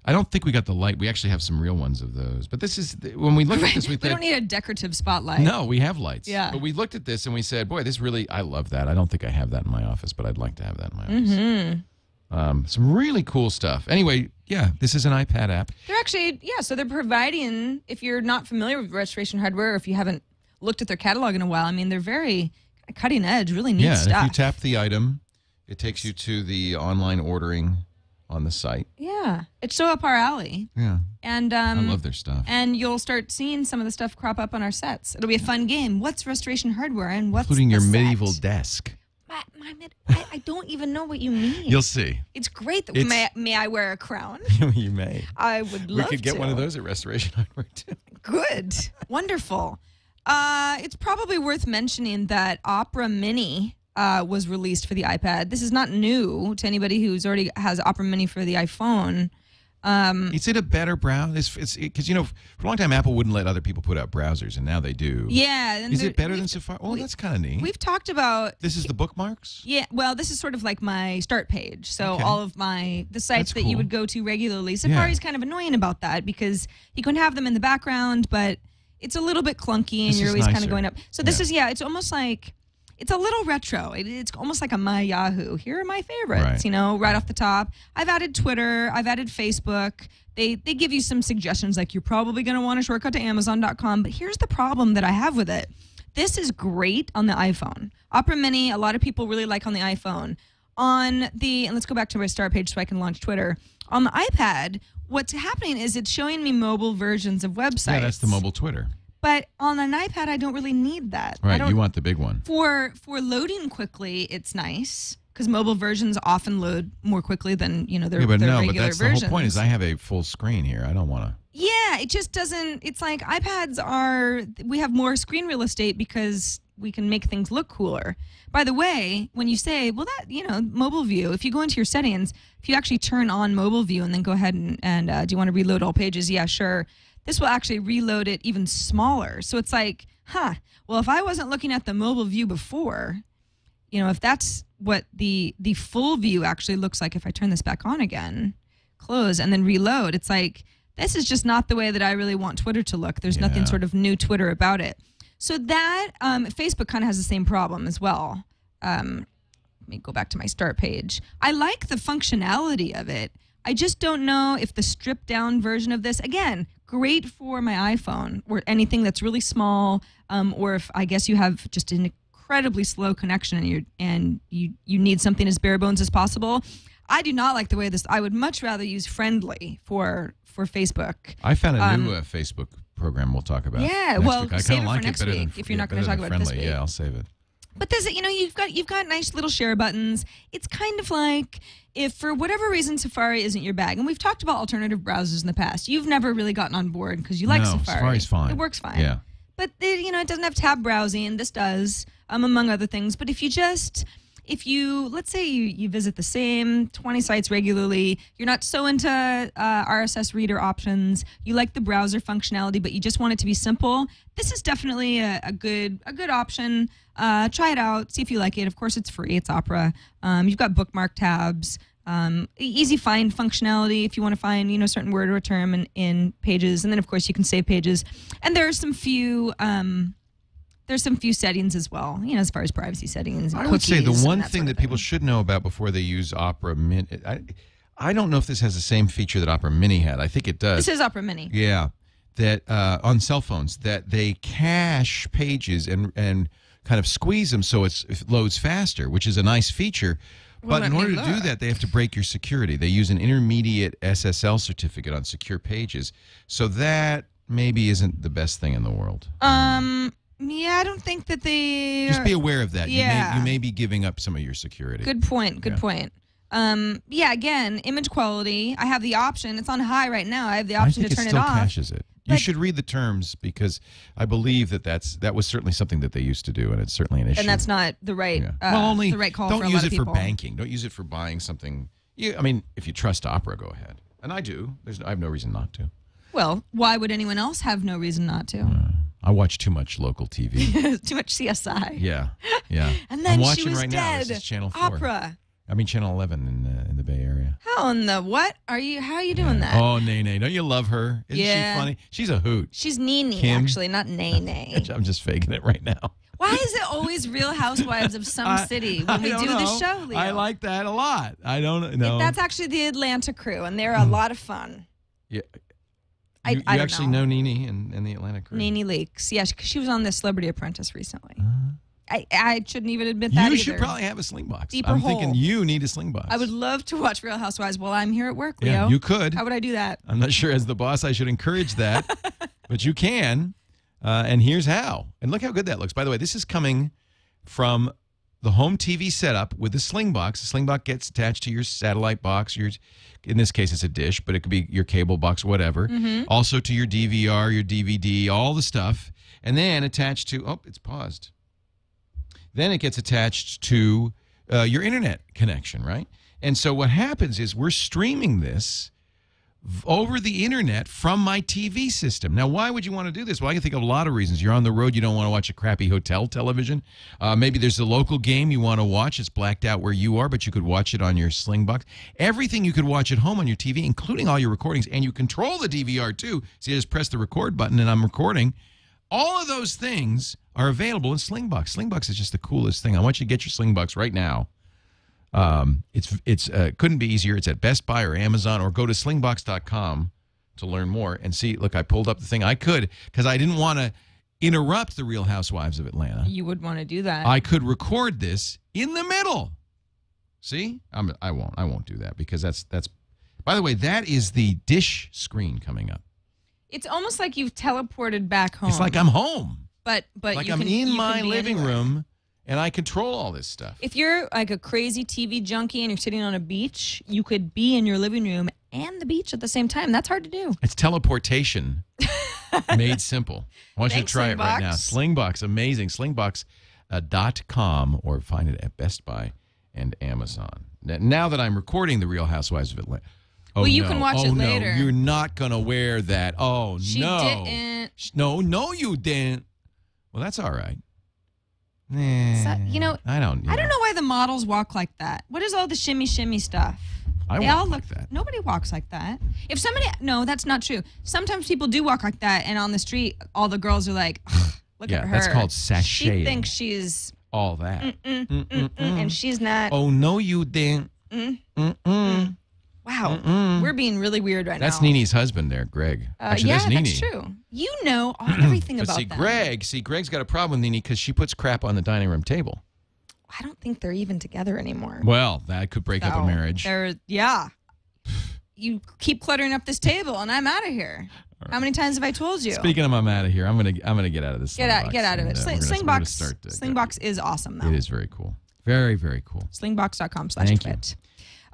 I don't think we got the light. We actually have some real ones of those. But this is when we look at this, we We think, don't need a decorative spotlight. no, we have lights. Yeah. But we looked at this and we said, boy, this really, I love that. I don't think I have that in my office, but I'd like to have that in my office. Some really cool stuff. Anyway, yeah, this is an iPad app. They're actually, so they're providing, if you're not familiar with Restoration Hardware, or if you haven't looked at their catalog in a while, I mean, they're very cutting edge, really neat Yeah, stuff. and if you tap the item, it takes you to the online ordering on the site. Yeah, it's so up our alley. Yeah. And I love their stuff. And you'll start seeing some of the stuff crop up on our sets. It'll be a fun game. What's Restoration Hardware and what's Including your the set? medieval desk. I don't even know what you mean. You'll see. It's great. That may I wear a crown? You may. I would love to. We could get one of those at Restoration Hardware, too. Good. Wonderful. It's probably worth mentioning that Opera Mini was released for the iPad. This is not new to anybody who's already has Opera Mini for the iPhone. Is it a better browser? Because, for a long time, Apple wouldn't let other people put out browsers, and now they do. Yeah. And Is it better than Safari? Oh, that's kind of neat. We've talked about... This is the Bookmarks? Yeah, well, this is sort of like my start page. So Okay. all of the sites That's that you cool. would go to regularly. Safari's kind of annoying about that because you can have them in the background, but it's a little bit clunky and This you're is always kind nicer. of going up. So this Yeah. is, it's almost like... It's a little retro. It's almost like a My Yahoo. Here are my favorites, Right. right off the top. I've added Twitter. I've added Facebook. They give you some suggestions like you're probably going to want a shortcut to Amazon.com. But here's the problem that I have with it. This is great on the iPhone. Opera Mini, a lot of people really like on the iPhone. And let's go back to my start page so I can launch Twitter. On the iPad, what's happening is it's showing me mobile versions of websites. Yeah, that's the mobile Twitter. But on an iPad, I don't really need that. Right, you want the big one. For loading quickly, it's nice because mobile versions often load more quickly than their Yeah, but their no, regular but that's versions. the whole point is I have a full screen here. I don't want to. Yeah, it just doesn't. It's like we have more screen real estate because we can make things look cooler. By the way, when you say, well, that mobile view, if you go into your settings, if you actually turn on mobile view and then go ahead and do you want to reload all pages? Yeah, sure. This will actually reload it even smaller. So it's like, well, if I wasn't looking at the mobile view before, if that's what the full view actually looks like, if I turn this back on again, close, and then reload, it's like, this is just not the way that I really want Twitter to look. There's nothing sort of new Twitter about it. So that, Facebook kind of has the same problem as well. Let me go back to my start page. I like the functionality of it. I just don't know if the stripped down version of this, again, great for my iPhone or anything that's really small, or if I guess you have just an incredibly slow connection and you need something as bare bones as possible. I do not like the way this. I would much rather use Friendly for Facebook. I found a new Facebook program we'll talk about. Yeah, next well, week. I save kinda it for like next better week than, if you're not gonna better talk than about it this Friendly. week. Yeah, I'll save it. But there's you've got nice little share buttons. It's kind of like if for whatever reason Safari isn't your bag, and we've talked about alternative browsers in the past. You've never really gotten on board because you like No, Safari. Safari's fine. It works fine. Yeah. But it doesn't have tab browsing. This does, among other things. But if you let's say you visit the same 20 sites regularly, you're not so into RSS reader options, you like the browser functionality, but you just want it to be simple, this is definitely a good option. Try it out, see if you like it. Of course, it's free. It's Opera. You've got bookmark tabs, easy find functionality if you want to find a certain word or a term in pages, and then of course you can save pages. And there are some few There's some few settings as well, as far as privacy settings. And I would say the cookies one and thing that people should know about before they use Opera Mini. I don't know if this has the same feature that Opera Mini had. I think it does. This is Opera Mini. Yeah, that on cell phones that they cache pages and kind of squeeze them so it loads faster, which is a nice feature. But in order to do that, they have to break your security. They use an intermediate SSL certificate on secure pages. So that maybe isn't the best thing in the world. Yeah, I don't think that they... Just be aware of that. Yeah. You may be giving up some of your security. Good point. Again, image quality. I have the option. It's on high right now. I have the option to turn it off. I think it still caches it. You should read the terms because I believe that was certainly something that they used to do, and it's certainly an issue. And that's not the right, the right call for a lot of people. Don't use it for banking. Don't use it for buying something. I mean, if you trust Opera, go ahead. And I do. I have no reason not to. Well, why would anyone else have no reason not to? I watch too much local TV. Too much CSI. Yeah. And then I'm watching she was right dead. now. This is Channel 4. Opera. I mean, Channel 11 in the Bay Area. How in the what? How are you doing that? Oh, Nene. Don't you love her? Isn't she funny? She's a hoot. She's Nene, Kim? actually, not Nene. I'm just faking it right now. Why is it always Real Housewives of some city when we do the show, Leo? I like that a lot. I don't know. That's actually the Atlanta crew, and they're a lot of fun. Yeah. I you actually know Nene and the Atlanta crew. Nene Leakes. Yeah, she was on the Celebrity Apprentice recently. I shouldn't even admit that either. You should probably have a Slingbox. Deeper I'm hole. thinking you need a Slingbox. I would love to watch Real Housewives while I'm here at work, Leo. Yeah, you could. How would I do that? I'm not sure as the boss I should encourage that, but you can. And here's how. And look how good that looks. By the way, this is coming from the home TV setup with the Slingbox. The Slingbox gets attached to your satellite box. In this case, it's a dish, but it could be your cable box, whatever. Also to your DVR, your DVD, all the stuff. And then attached to, oh, it's paused. Then it gets attached to your internet connection, right? And so what happens is we're streaming this over the internet from my TV system. Now, why would you want to do this? Well, I can think of a lot of reasons. You're on the road. You don't want to watch a crappy hotel television. Maybe there's a local game you want to watch. It's blacked out where you are, but you could watch it on your Slingbox. Everything you could watch at home on your TV, including all your recordings, and you control the DVR too. So you just press the record button and I'm recording. All of those things are available in Slingbox. Slingbox is just the coolest thing. I want you to get your Slingbox right now. It's couldn't be easier. It's at Best Buy or Amazon, or go to slingbox.com to learn more and see. Look, I pulled up the thing. I could, because I didn't want to interrupt the Real Housewives of Atlanta. You would want to do that. I could record this in the middle. See, I won't do that because that's. By the way, that is the dish screen coming up. It's almost like you've teleported back home. It's like I'm home. But like you I'm can, in you my can be living anywhere. room and I control all this stuff. If you're like a crazy TV junkie and you're sitting on a beach, you could be in your living room and the beach at the same time. That's hard to do. It's teleportation made simple. I want you to try it right now. Slingbox, amazing. Slingbox.com or find it at Best Buy and Amazon. Now that I'm recording The Real Housewives of Atlanta. Oh, well, you no. can watch it later. No, you're not going to wear that. Oh, she no. Didn't. No, you didn't. Well, that's all right. I don't know why the models walk like that. What is all the shimmy stuff? They walk like that. Nobody walks like that. If somebody, no, that's not true. Sometimes people do walk like that, and on the street, all the girls are like, look at her. Yeah, that's called sashaying. She thinks she's all that. And she's not. Oh, no, you didn't. Wow, we're being really weird right now. That's Nene's husband there, Greg. Actually, yeah, that's Nene. That's true. You know everything about them. Greg's got a problem with Nene because she puts crap on the dining room table. I don't think they're even together anymore. Well, that could break up a marriage. You keep cluttering up this table, and I'm out of here. Right. How many times have I told you? Speaking of, I'm out of here. I'm gonna get out of this. Get out of it. Slingbox is awesome, though. It is very cool. Very, very cool. Slingbox.com/twit.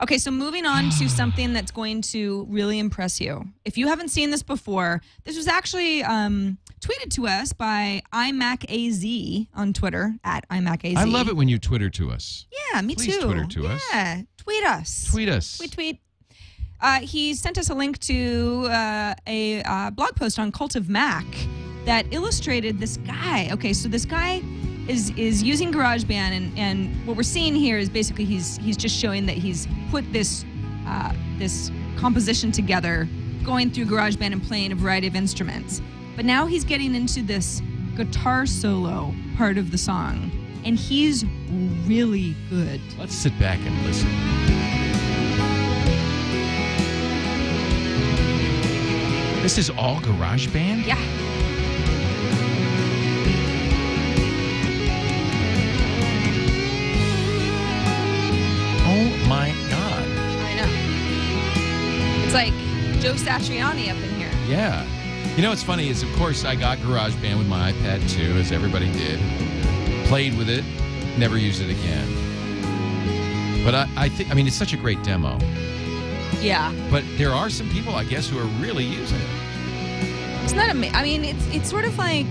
Okay, so moving on to something that's going to really impress you. If you haven't seen this before, this was actually tweeted to us by iMacAZ on Twitter, at iMacAZ. I love it when you Twitter to us. Yeah, me Please too. Twitter to us. Yeah, tweet us. Tweet us. Tweet. He sent us a link to a blog post on Cult of Mac that illustrated this guy. Okay, so this guy is using GarageBand, and what we're seeing here is basically he's just showing that he's put this this composition together, going through GarageBand and playing a variety of instruments. But now he's getting into this guitar solo part of the song, and he's really good. Let's sit back and listen. This is all Garageband? Yeah. Oh my God. I know. It's like Joe Satriani up in here. Yeah. You know what's funny is, of course, I got GarageBand with my iPad too, as everybody did. Played with it, never used it again. But I think, I mean, it's such a great demo. Yeah. But there are some people, I guess, who are really using it. It's not I mean, it's sort of like,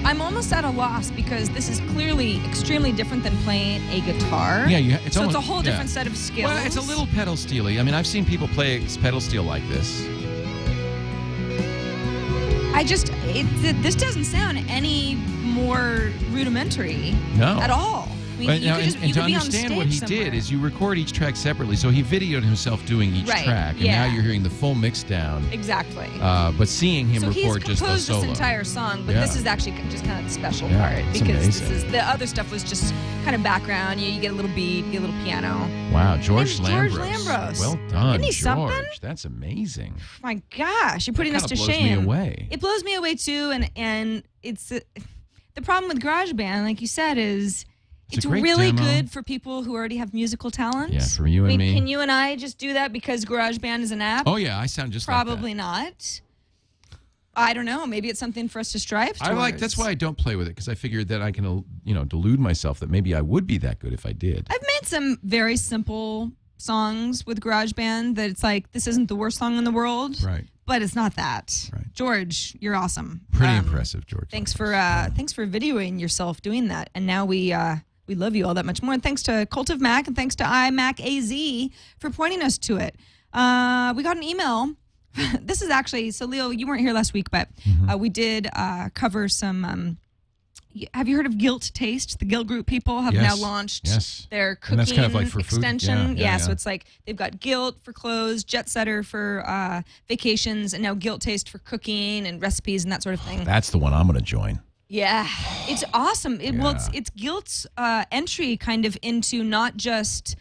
I'm almost at a loss because this is clearly extremely different than playing a guitar. Yeah, it's a whole different set of skills. Well, it's a little pedal steely. I mean, I've seen people play pedal steel like this. This doesn't sound any more rudimentary at all. I mean, But you now, could just, and you to could be on understand stage what he somewhere. did is you record each track separately. So he videoed himself doing each Right, track, and yeah. now you're hearing the full mix down. Exactly. But seeing him So he's record just the composed solo. this entire song, but Yeah. this is actually just kind of the special Yeah, part it's because amazing. this is the other stuff was just kind of background. You get a little beat, you get a little piano. Wow, George Name's George Lambros. Lambros. Well done, Isn't he George. something? That's amazing. My gosh, you're putting us to Kinda blows shame. me away. It blows me away too, and it's the problem with GarageBand, like you said, is It's a it's great really demo. good for people who already have musical talent. Yeah, for you and I mean, me. Can you and I just do that because GarageBand is an app? Oh yeah, I sound just Probably like not. I don't know. Maybe it's something for us to strive that. towards. That's why I don't play with it, because I figured that I can, delude myself that maybe I would be that good if I did. I've made some very simple songs with GarageBand that it's like, this isn't the worst song in the world. Right. But it's not that. Right. George, you're awesome. Pretty impressive, George. Thanks for videoing yourself doing that. And now we love you all that much more. And thanks to Cult of Mac and thanks to iMac AZ for pointing us to it. We got an email. This is actually, so Leo, you weren't here last week, but we did cover some. Have you heard of Guilt Taste? The Guilt Group people have now launched their cooking And that's kind of like for food? extension. Yeah, So it's like they've got Guilt for clothes, Jet Setter for vacations, and now Guilt Taste for cooking and recipes and that sort of thing. That's the one I'm going to join. Yeah, it's awesome. Well, it's Guilt's entry kind of into not just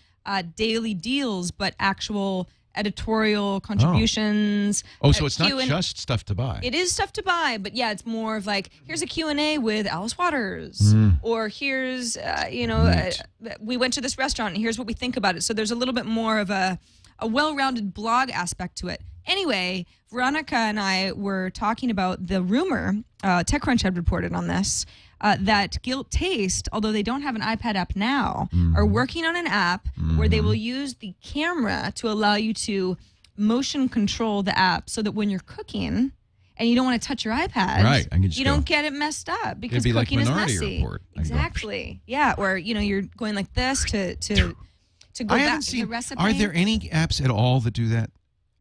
daily deals, but actual editorial contributions. Oh, so it's not just stuff to buy. It is stuff to buy, but yeah, it's more of like, here's a Q&A with Alice Waters, or here's, we went to this restaurant and here's what we think about it. So there's a little bit more of a well-rounded blog aspect to it. Anyway, Veronica and I were talking about the rumor, TechCrunch had reported on this, that Guilt Taste, although they don't have an iPad app now, are working on an app where they will use the camera to allow you to motion control the app so that when you're cooking and you don't want to touch your iPad, Right, I can just you go. don't get it messed up because It'd be like cooking is Minority messy. Report. I can go, Exactly. Yeah, or you're going like this to go I back haven't to seen. the recipe. Are there any apps at all that do that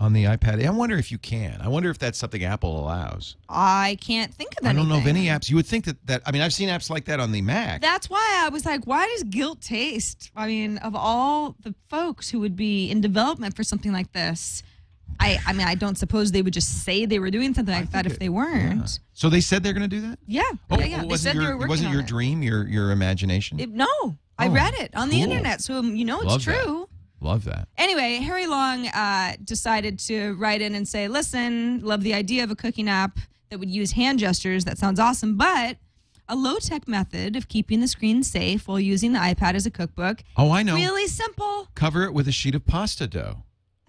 on the iPad? I wonder if you can. I wonder if that's something Apple allows. I can't think of anything. I don't know of any apps. You would think that I mean, I've seen apps like that on the Mac. That's why I was like, why does Guilt Taste? I mean, of all the folks who would be in development for something like this, I mean, I don't suppose they would just say they were doing something like that if they weren't. Yeah. So they said they're going to do that? Yeah. Oh, yeah. They said they were working wasn't on your it. dream, your imagination? No, I read it on the cool. internet, so it's Love true. Love that. Anyway, Harry Long decided to write in and say, listen, love the idea of a cooking app that would use hand gestures. That sounds awesome, but a low-tech method of keeping the screen safe while using the iPad as a cookbook. Oh, I know. Really simple. Cover it with a sheet of pasta dough.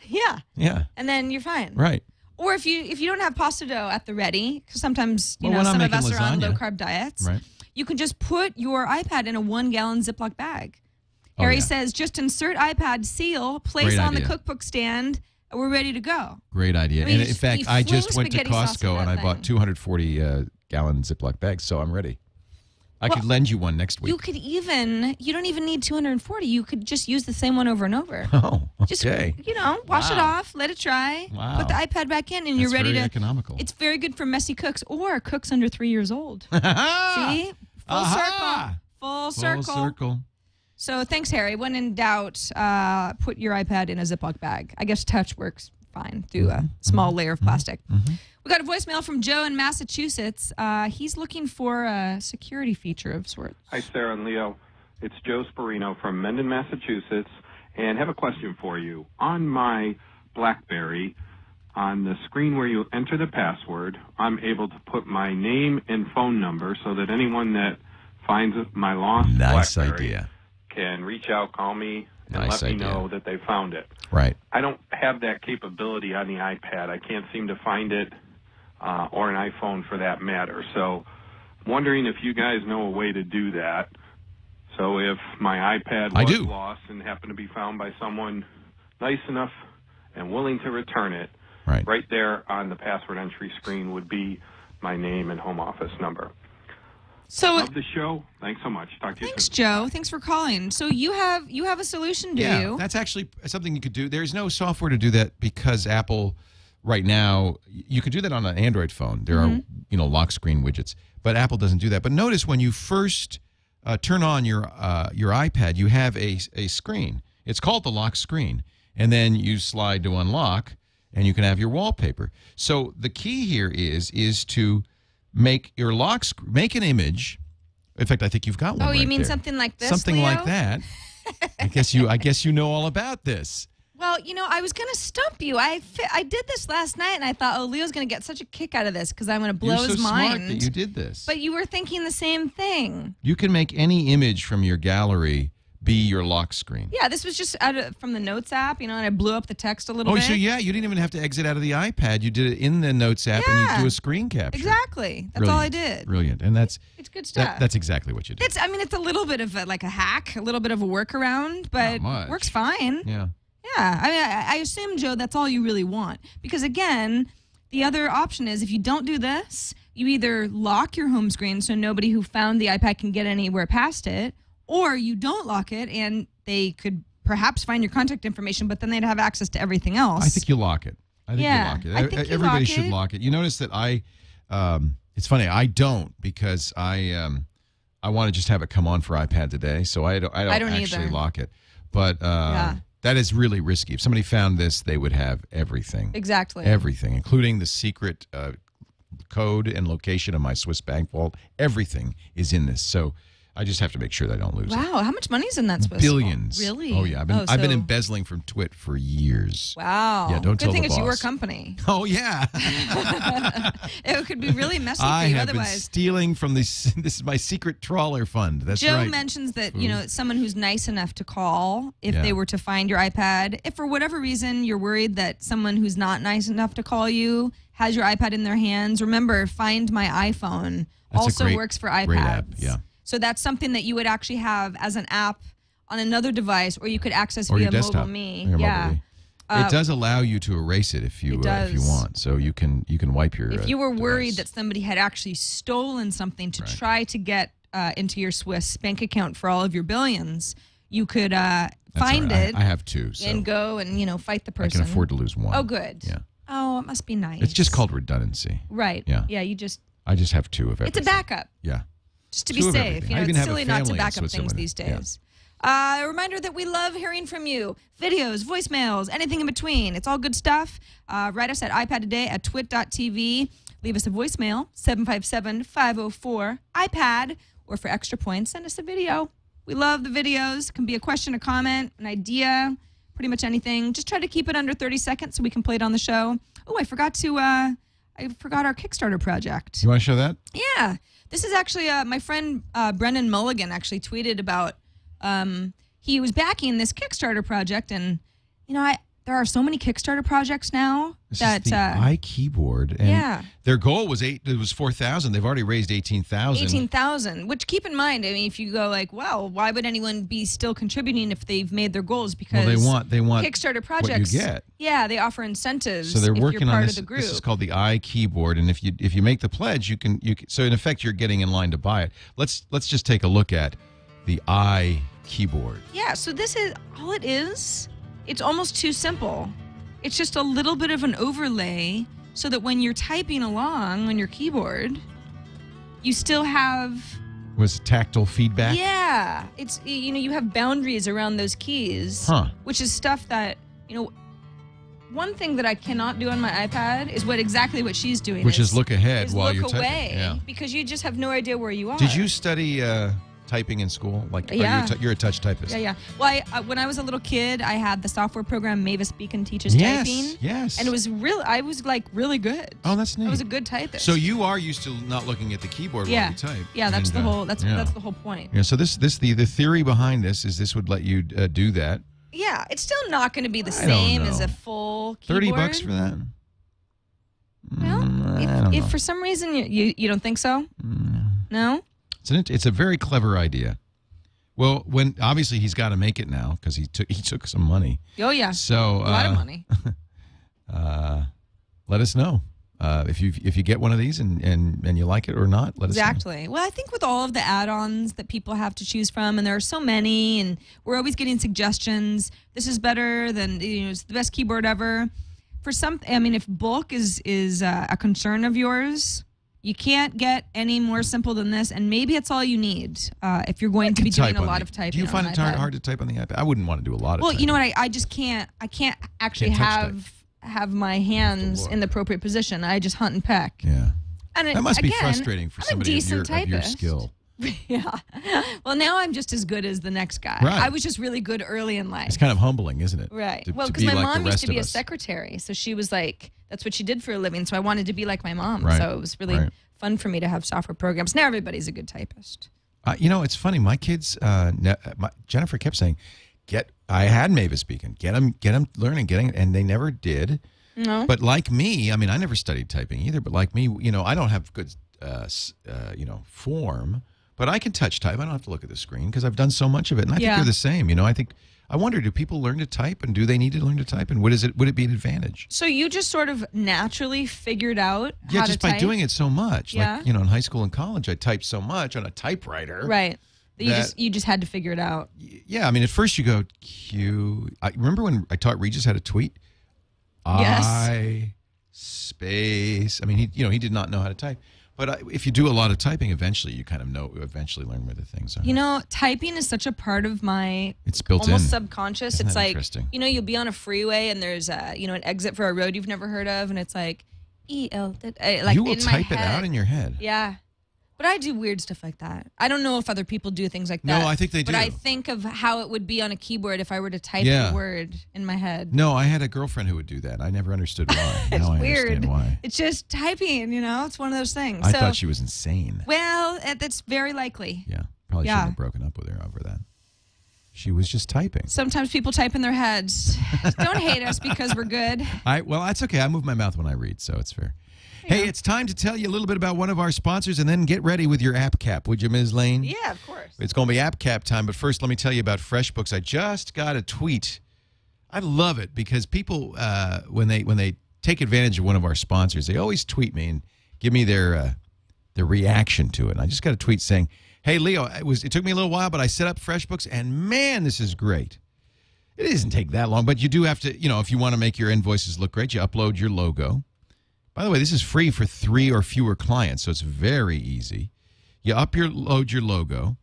Yeah. Yeah. And then you're fine. Right. Or if you don't have pasta dough at the ready, because sometimes Well, when I'm some of making us are on lasagna. low-carb diets, Right. you can just put your iPad in a 1-gallon Ziploc bag. Oh, Harry yeah. says, just insert iPad, seal, place Great on the idea. cookbook stand, and we're ready to go. Great idea. I mean, and in fact, you I fling just went to spaghetti sauce in Costco that and I thing. bought 240-gallon Ziploc bags, so I'm ready. I could lend you one next week. You could you don't even need 240. You could just use the same one over and over. Oh, Just, okay. wash it Wow. off, let it dry, Wow. put the iPad back in, and you're That's ready very to. economical. It's very good for messy cooks or cooks under 3 years old. See? Full Aha! circle. Full Full circle. So thanks, Harry. When in doubt, put your iPad in a Ziploc bag. I guess touch works fine through a small layer of plastic. We got a voicemail from Joe in Massachusetts. He's looking for a security feature of sorts. Hi, Sarah and Leo. It's Joe Sparino from Mendon, Massachusetts, and have a question for you. On my BlackBerry, on the screen where you enter the password, I'm able to put my name and phone number so that anyone that finds my lost BlackBerry can reach out, call me, and let me know that they found it. Right. I don't have that capability on the iPad. I can't seem to find it, or an iPhone for that matter. So I'm wondering if you guys know a way to do that. So if my iPad was lost and happened to be found by someone nice enough and willing to return it, right there on the password entry screen would be my name and home office number. So love the show. Thanks so much. Talk to you soon. Thanks, Joe. Thanks for calling. So you have a solution, do you? That's actually something you could do. There's no software to do that because Apple, right now, you could do that on an Android phone. There are lock screen widgets, but Apple doesn't do that. But notice when you first turn on your iPad, you have a screen. It's called the lock screen, and then you slide to unlock, and you can have your wallpaper. So the key here is to make your make an image. In fact, I think you've got one. Oh, you mean there. something like this? Something Leo? like that. I guess you know all about this. Well, I was going to stump you. I did this last night, and I thought, oh, Leo's going to get such a kick out of this because I'm going to blow You're so his mind. smart that you did this. But you were thinking the same thing. You can make any image from your gallery be your lock screen. Yeah, this was just from the Notes app, and I blew up the text a little bit. Oh, so yeah, you didn't even have to exit out of the iPad. You did it in the Notes app, and you do a screen capture. Exactly. That's all I did. Brilliant. And it's good stuff. That's exactly what you did. It's a little bit of a hack, a little bit of a workaround, but works fine. Yeah. Yeah, I assume, Joe, that's all you really want. Because, again, the other option is if you don't do this, you either lock your home screen so nobody who found the iPad can get anywhere past it, or you don't lock it and they could perhaps find your contact information, but then they'd have access to everything else. I think you lock it. I think you lock it. I think Everybody should lock it. You notice that it's funny, I don't because I want to just have it come on for iPad today, so I don't actually either. lock it. But that is really risky. If somebody found this, they would have everything. Exactly. Everything, including the secret code and location of my Swiss bank vault. Everything is in this. So I just have to make sure that I don't lose it. Wow, how much money is in that Swiss Billions. vault? Really? Oh, yeah. I've been embezzling from Twit for years. Wow. Yeah, don't tell the boss. Good thing it's your company. Oh, yeah. It could be really messy for you I have otherwise. been stealing from this. This is my secret trawler fund. That's Joe right. mentions that, someone who's nice enough to call if they were to find your iPad. If for whatever reason you're worried that someone who's not nice enough to call you has your iPad in their hands, remember, Find My iPhone also works for iPads. Great app, yeah. So that's something that you would actually have as an app on another device, or you could access or via your desktop. MobileMe. Or your Yeah. MobileMe. It does allow you to erase it if you want. So you can wipe your. If you were worried device. that somebody had actually stolen something to try to get into your Swiss bank account for all of your billions, you could find it. I have two. So and go and fight the person. I can afford to lose one. Oh, good. Yeah. Oh, it must be nice. It's just called redundancy. Right. Yeah. Yeah. I just have two of everything. It's a backup. Yeah. Just to be Two of safe. everything. I even It's have a silly not to family in back up things Switzerland. these days. A reminder that we love hearing from you. Videos, voicemails, anything in between. It's all good stuff. Write us at iPad Today at twit.tv. Leave us a voicemail, 757-504-iPad. Or for extra points, send us a video. We love the videos. It can be a question, a comment, an idea, pretty much anything. Just try to keep it under 30 seconds so we can play it on the show. Oh, I forgot our Kickstarter project. You want to show that? Yeah. This is actually my friend Brendan Mulligan actually tweeted about he was backing this Kickstarter project, and there are so many Kickstarter projects now that is the iKeyboard, and their goal was 4,000. They've already raised 18,000. 18,000. Which, keep in mind, if you go like, well, why would anyone be still contributing if they've made their goals? Because they want Kickstarter projects. What you get. Yeah, they offer incentives. So they're if working you're part on this. Of the group. This is called the iKeyboard, and if you make the pledge, you can. So in effect, you're getting in line to buy it. Let's just take a look at the iKeyboard. Yeah. So this is all it is. It's almost too simple. It's just a little bit of an overlay so that when you're typing along on your keyboard, you still have... Was tactile feedback? Yeah. It's, you have boundaries around those keys, which is stuff that, one thing that I cannot do on my iPad is exactly what she's doing. Which is look ahead is while look you're away, typing. Yeah. because you just have no idea where you are. Did you study typing in school? Like, Yeah. you're a touch typist. Yeah. Well, when I was a little kid, I had the software program Mavis Beacon Teaches Yes, Typing. yes. And it was I was like really good. Oh, that's neat. I was a good typist. So you are used to not looking at the keyboard while you type. Yeah, that's And, the whole yeah. that's the whole point. Yeah. So the theory behind this would let you do that. Yeah, it's still not going to be the I don't same as know. a full keyboard. $30 for that? No, I don't if know. for some reason you don't think so, no. It's a very clever idea. Well, when obviously he's got to make it now because he took some money. Oh yeah, So a lot of money. Let us know if you get one of these and you like it or not. Let us know. Exactly. Well, I think with all of the add-ons that people have to choose from, and there are so many, and we're always getting suggestions. This is better than it's the best keyboard ever. For some, I mean, if bulk is a concern of yours, you can't get any more simple than this, and maybe it's all you need if you're going to be doing a lot of typing. Do you find on it iPad. hard to type on the iPad? I wouldn't want to do a lot of Well, typing. you know what? I just can't. I can't actually Can't touch have my hands in the appropriate position. I just hunt and peck. Yeah. And That must be again, frustrating for I'm a somebody of your decent skill. Yeah. Well, now I'm just as good as the next guy. Right. I was just really good early in life. It's kind of humbling, isn't it? Right. To- Well, to because be my like mom the used rest to be of a us. secretary, so she was like, that's what she did for a living. So I wanted to be like my mom. Right. So it was really fun for me to have software programs. Now everybody's a good typist. It's funny. My kids, Jennifer kept saying, I had Mavis Beacon. Get them learning, and they never did. No. But like me, I mean, I never studied typing either. But like me, I don't have good, form. But I can touch type. I don't have to look at the screen because I've done so much of it. And I think they're the same. I wonder, do people learn to type, and do they need to learn to type, and would it be an advantage? So you just sort of naturally figured out Yeah, how just to by type? doing it so much. Yeah. Like, in high school and college, I typed so much on a typewriter. Right. That- You just had to figure it out. Yeah, I mean, at first you go, Q. I remember when I taught Regis how to tweet? Yes. I space. I mean, he did not know how to type. But if you do a lot of typing, eventually you kind of learn where the things are. Typing is such a part of my It's built almost in. subconscious. Isn't It's that like, interesting? you'll be on a freeway and there's an exit for a road you've never heard of, and it's like E-L, like You will in my type it head. out in your head. Yeah. But I do weird stuff like that. I don't know if other people do things like that. No, I think they But do. I think of how it would be on a keyboard if I were to type Yeah. the word in my head. No, I had a girlfriend who would do that. I never understood why. It's Now I weird. understand why. It's just typing, it's one of those things. I So, thought she was insane. well, that's very likely. Yeah, probably Yeah. shouldn't have broken up with her over that. She was just typing. Sometimes people type in their heads. Don't hate us because we're good. Well, that's okay. I move my mouth when I read, so it's fair. Hey, it's time to tell you a little bit about one of our sponsors, and then get ready with your app cap, would you, Ms. Lane? Yeah, of course. It's going to be app cap time, but first let me tell you about FreshBooks. I just got a tweet. I love it because people, when they take advantage of one of our sponsors, they always tweet me and give me their reaction to it. And I just got a tweet saying, "Hey, Leo, it took me a little while, but I set up FreshBooks, and man, this is great." It doesn't take that long, but you do have to, if you want to make your invoices look great, you upload your logo. By the way, this is free for 3 or fewer clients, so it's very easy. You upload your logo,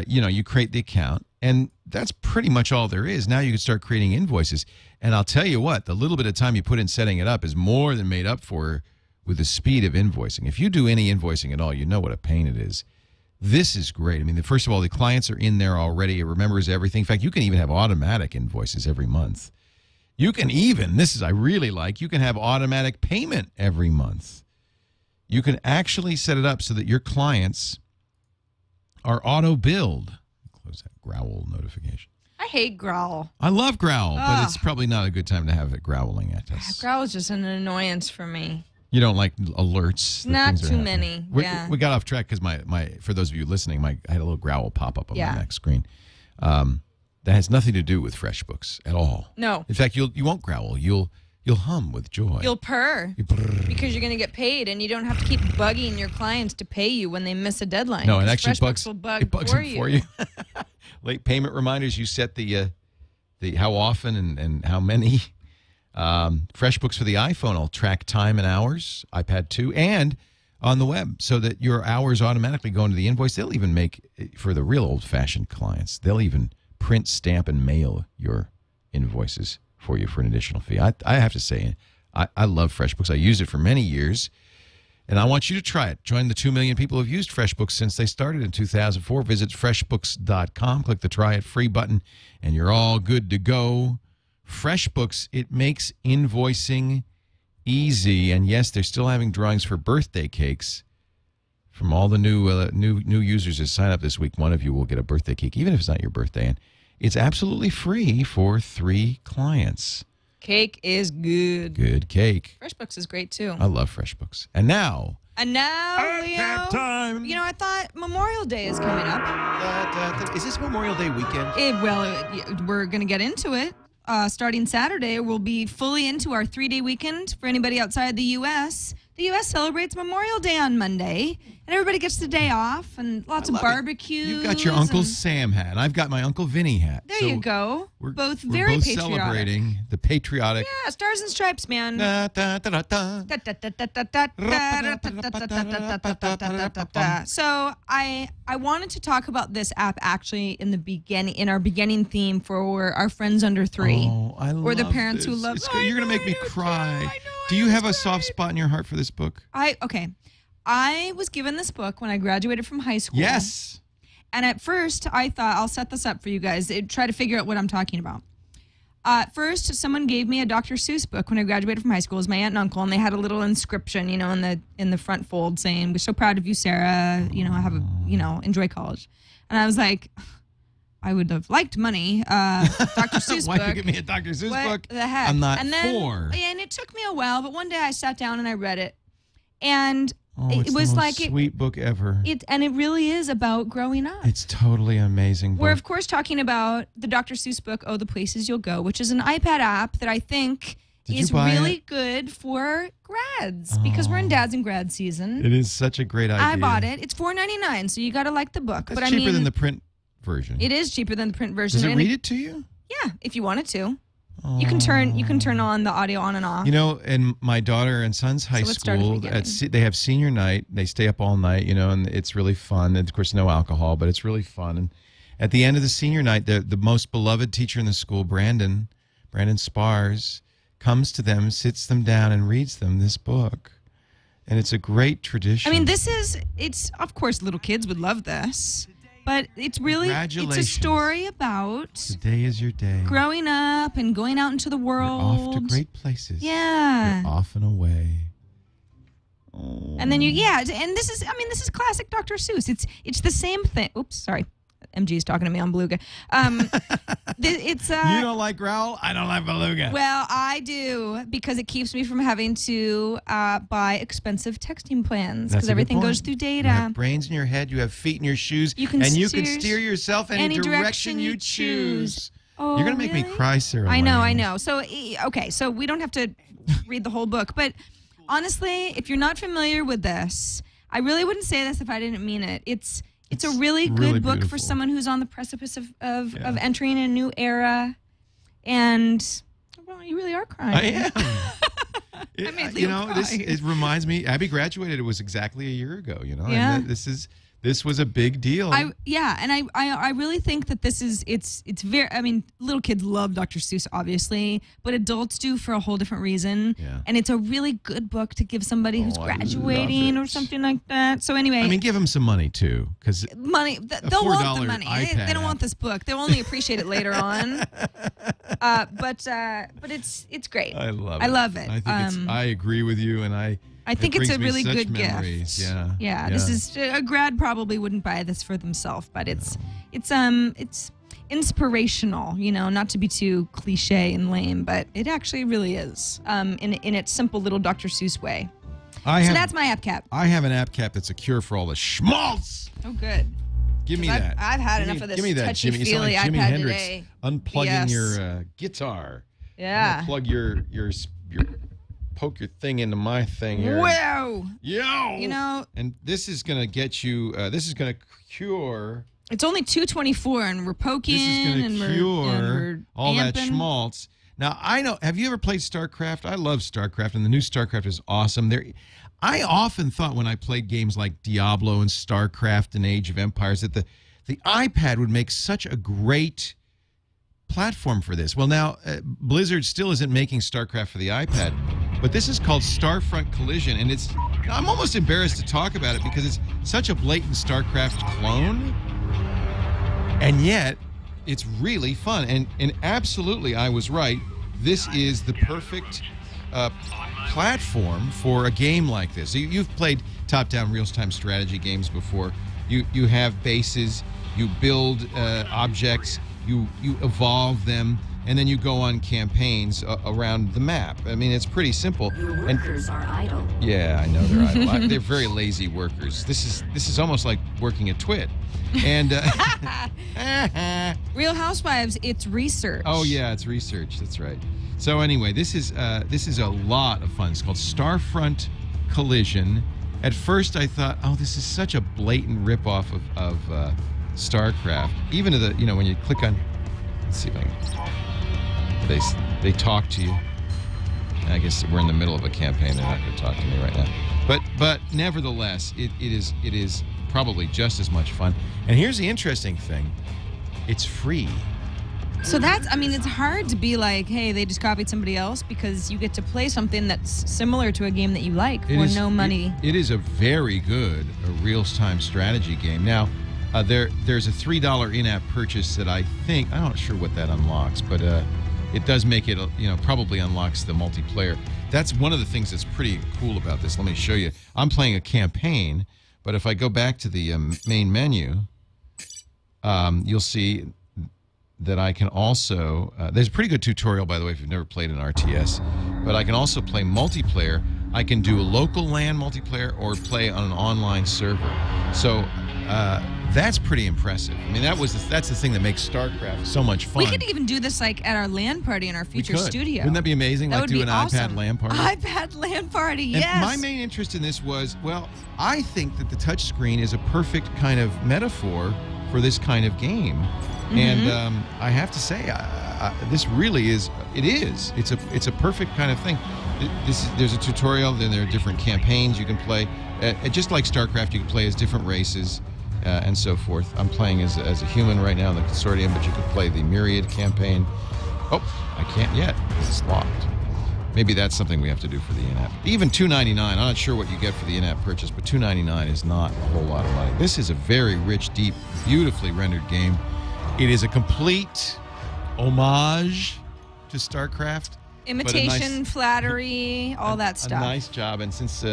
you create the account, and that's pretty much all there is. Now you can start creating invoices. And I'll tell you what, the little bit of time you put in setting it up is more than made up for with the speed of invoicing. If you do any invoicing at all, you know what a pain it is. This is great. I mean, first of all, the clients are in there already. It remembers everything. In fact, you can even have automatic invoices every month. You can even, I really like, you can have automatic payment every month. You can actually set it up so that your clients are auto-billed. Close that growl notification. I hate growl. I love growl, but it's probably not a good time to have it growling at us. Growl is just an annoyance for me. You don't like alerts? that Not things are too happening. many, yeah. We got off track because my for those of you listening, I had a little growl pop up on Yeah. my next screen. That has nothing to do with FreshBooks at all. No. In fact, you won't growl. You'll hum with joy. You'll purr because you're going to get paid, and you don't have to keep bugging your clients to pay you when they miss a deadline. No, it 'cause actually FreshBooks will bug it bugs for them for you. Late payment reminders. You set the how often and how many. FreshBooks for the iPhone will track time and hours, iPad 2, and on the web, so that your hours automatically go into the invoice. They'll even make, for the real old-fashioned clients, they'll even print, stamp, and mail your invoices for you for an additional fee. I have to say, I love FreshBooks. I used it for many years, and I want you to try it. Join the 2 million people who have used FreshBooks since they started in 2004. Visit freshbooks.com, click the Try It Free button, and you're all good to go. FreshBooks, it makes invoicing easy, and yes, they're still having drawings for birthday cakes. From all the new users that sign up this week, one of you will get a birthday cake, even if it's not your birthday, and it's absolutely free for 3 clients. Cake is good. Good cake. FreshBooks is great too. I love FreshBooks. And now, Leo, time. I thought Memorial Day is coming up. Is this Memorial Day weekend? We're going to get into it. Starting Saturday, we'll be fully into our 3-day weekend. For anybody outside the U.S., the U.S. celebrates Memorial Day on Monday, and everybody gets the day off and lots of barbecues. You've got your Uncle Sam hat, and I've got my Uncle Vinny hat. There you go. We're both very both patriotic. Celebrating the patriotic. Yeah, Stars and Stripes, man. So I wanted to talk about this app actually in our beginning theme for our friends under 3. Oh, I love or the parents this. who love. You're gonna make me cry. Do you have a soft spot in your heart for this book? I was given this book when I graduated from high school. Yes. And at first, I thought, I'll set this up for you guys. Try to figure out what I'm talking about. First, someone gave me a Dr. Seuss book when I graduated from high school. It was my aunt and uncle, and they had a little inscription, in the front fold saying, "We're so proud of you, Sarah. Enjoy college." And I was like, I would have liked money. Dr. Seuss book. Why you give me a Dr. Seuss book? The heck? I'm not and then, 4. Yeah, and it took me a while, but one day I sat down and I read it, and it's it was the like most sweet book ever. It really is about growing up. It's totally amazing book. We're of course talking about the Dr. Seuss book, "Oh, the Places You'll Go," which is an iPad app that I think is really good for grads because we're in dads and grad season. It is such a great idea. I bought it. It's $4.99, so you got to like the book. It's cheaper than the print version. It is cheaper than the print version. Does it read it to you? Yeah, if you wanted to. You can turn on the audio on and off. In my daughter and son's high school, they have senior night. They stay up all night, and it's really fun. And of course, no alcohol, but it's really fun. And at the end of the senior night, the most beloved teacher in the school, Brandon Spars, comes to them, sits them down, and reads them this book. And it's a great tradition. I mean, it's of course, little kids would love this. But it's a story about today is your day. Growing up and going out into the world. You're off to great places. Yeah. You're off and away. Oh. And then and this is classic Dr. Seuss. It's the same thing. Oops, sorry. MG's talking to me on Beluga. It's you don't like Growl? I don't like Beluga. Well, I do because it keeps me from having to buy expensive texting plans because everything goes through data. You have brains in your head, you have feet in your shoes, you can steer yourself any direction you choose. Oh, you're gonna make me cry, Sarah. I know. So so we don't have to read the whole book, but honestly, if you're not familiar with this, I really wouldn't say this if I didn't mean it. It's a really good book beautiful. For someone who's on the precipice of entering a new era. And, well, you really are crying. I am. I made Leo cry. It reminds me, Abby graduated, it was exactly a year ago, Yeah. And this was a big deal. I really think that it's very, little kids love Dr. Seuss, obviously, but adults do for a whole different reason. Yeah. And it's a really good book to give somebody who's graduating or something like that. So anyway. Give them some money, too. Because money, they'll want the money. They don't want this book. They'll only appreciate it later on. But it's great. I love it. I love it. I think I agree with you, and I think it's a really good memories. gift. Yeah. This is a grad probably wouldn't buy this for themselves, but it's inspirational, not to be too cliche and lame, but it actually really is. In its simple little Dr. Seuss way. That's my app cap. I have an app cap that's a cure for all the schmaltz. Oh, good. Give me that. I've had enough of this touchy-feely like Jimi iPad Hendrix today. unplugging your guitar. Yeah. Plug your poke your thing into my thing here. Whoa. Yo. And this is going to get you, this is going to cure. It's only 224 and we're poking. This is going to cure all amping. that schmaltz. Now, I know, have you ever played StarCraft? I love StarCraft, and the new StarCraft is awesome. I often thought when I played games like Diablo and StarCraft and Age of Empires that the iPad would make such a great platform for this. Well, now Blizzard still isn't making StarCraft for the iPad, but this is called Starfront Collision, and I'm almost embarrassed to talk about it because it's such a blatant StarCraft clone, and yet it's really fun. And absolutely, I was right. This is the perfect platform for a game like this. So you've played top-down real-time strategy games before. You have bases, you build objects, you evolve them, and then you go on campaigns around the map. I mean, it's pretty simple. Your workers are idle. Yeah, I know they're idle. They're very lazy workers. This is almost like working at Twit. And Real Housewives, it's research. oh yeah, it's research. That's right. So anyway, this is a lot of fun. It's called Starfront Collision. At first, I thought, oh, this is such a blatant ripoff of StarCraft. Even to the, when you click on, let's see if I can, they talk to you. I guess we're in the middle of a campaign. They're not going to talk to me right now. But nevertheless, it is probably just as much fun. And here's the interesting thing: it's free. So it's hard to be like, hey, they just copied somebody else, because you get to play something that's similar to a game that you like for no money. It is a very good real-time strategy game. Now, there's a $3 in-app purchase that I'm not sure what that unlocks, but it does make it, probably unlocks the multiplayer. That's one of the things that's pretty cool about this. Let me show you. I'm playing a campaign, but if I go back to the main menu, you'll see that I can also, there's a pretty good tutorial, by the way, if you've never played an RTS, but I can also play multiplayer. I can do a local LAN multiplayer or play on an online server. So that's pretty impressive. I mean, that's the thing that makes StarCraft so much fun. We could even do this like at our LAN party in our future studio. Wouldn't that be amazing? That like would do be an awesome. iPad LAN party? iPad LAN party, yes. And my main interest in this was, well, I think that the touchscreen is a perfect kind of metaphor for this kind of game. Mm-hmm. And I have to say, this really is. It's a perfect kind of thing. There's a tutorial, then there are different campaigns you can play. Just like StarCraft, you can play as different races and so forth. I'm playing as a human right now in the Consortium, but you can play the Myriad campaign. Oh, I can't yet. It's locked. Maybe that's something we have to do for the in-app. Even $2.99. I'm not sure what you get for the in-app purchase, but $2.99 is not a whole lot of money. This is a very rich, deep, beautifully rendered game. It is a complete homage to StarCraft. Imitation, flattery, all that stuff. A nice job. And since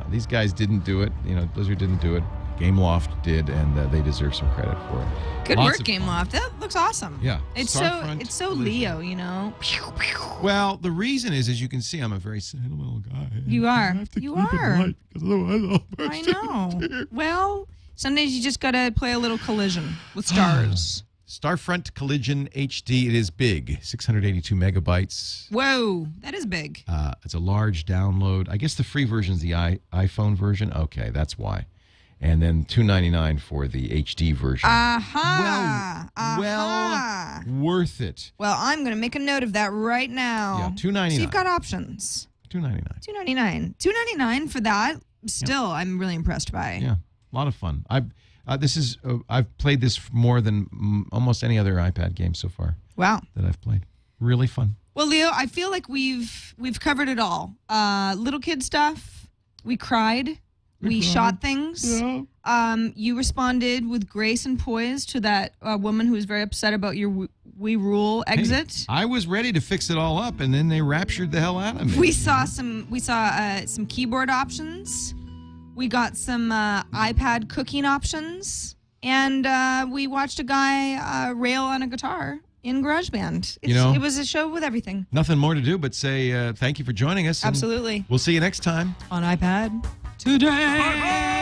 these guys didn't do it, Blizzard didn't do it, Gameloft did, and they deserve some credit for it. Good work, Gameloft. That looks awesome. Yeah. It's so Leo, Well, the reason is, as you can see, I'm a very sentimental guy. You are. You are. I know. Well, Sundays you just gotta play a little Collision with stars. Starfront Collision HD. It is big, 682 megabytes. Whoa, that is big. It's a large download. I guess the free version is the iPhone version. Okay, that's why. And then $2.99 for the HD version. Well, worth it. Well, I'm going to make a note of that right now. Yeah, $2.99. So you've got options. $2.99. $2.99 for that. Still, I'm really impressed by. Yeah, a lot of fun. I've played this more than almost any other iPad game so far. Wow. That I've played. Really fun. Well, Leo, I feel like we've covered it all. Little kid stuff. We cried. We shot things. Yeah. You responded with grace and poise to that woman who was very upset about your We Rule exit. Hey, I was ready to fix it all up, and then they raptured the hell out of me. We saw some keyboard options. We got some iPad cooking options, and we watched a guy rail on a guitar in Garageband. It was a show with everything. Nothing more to do but say thank you for joining us. Absolutely. We'll see you next time on iPad Today. Bye-bye.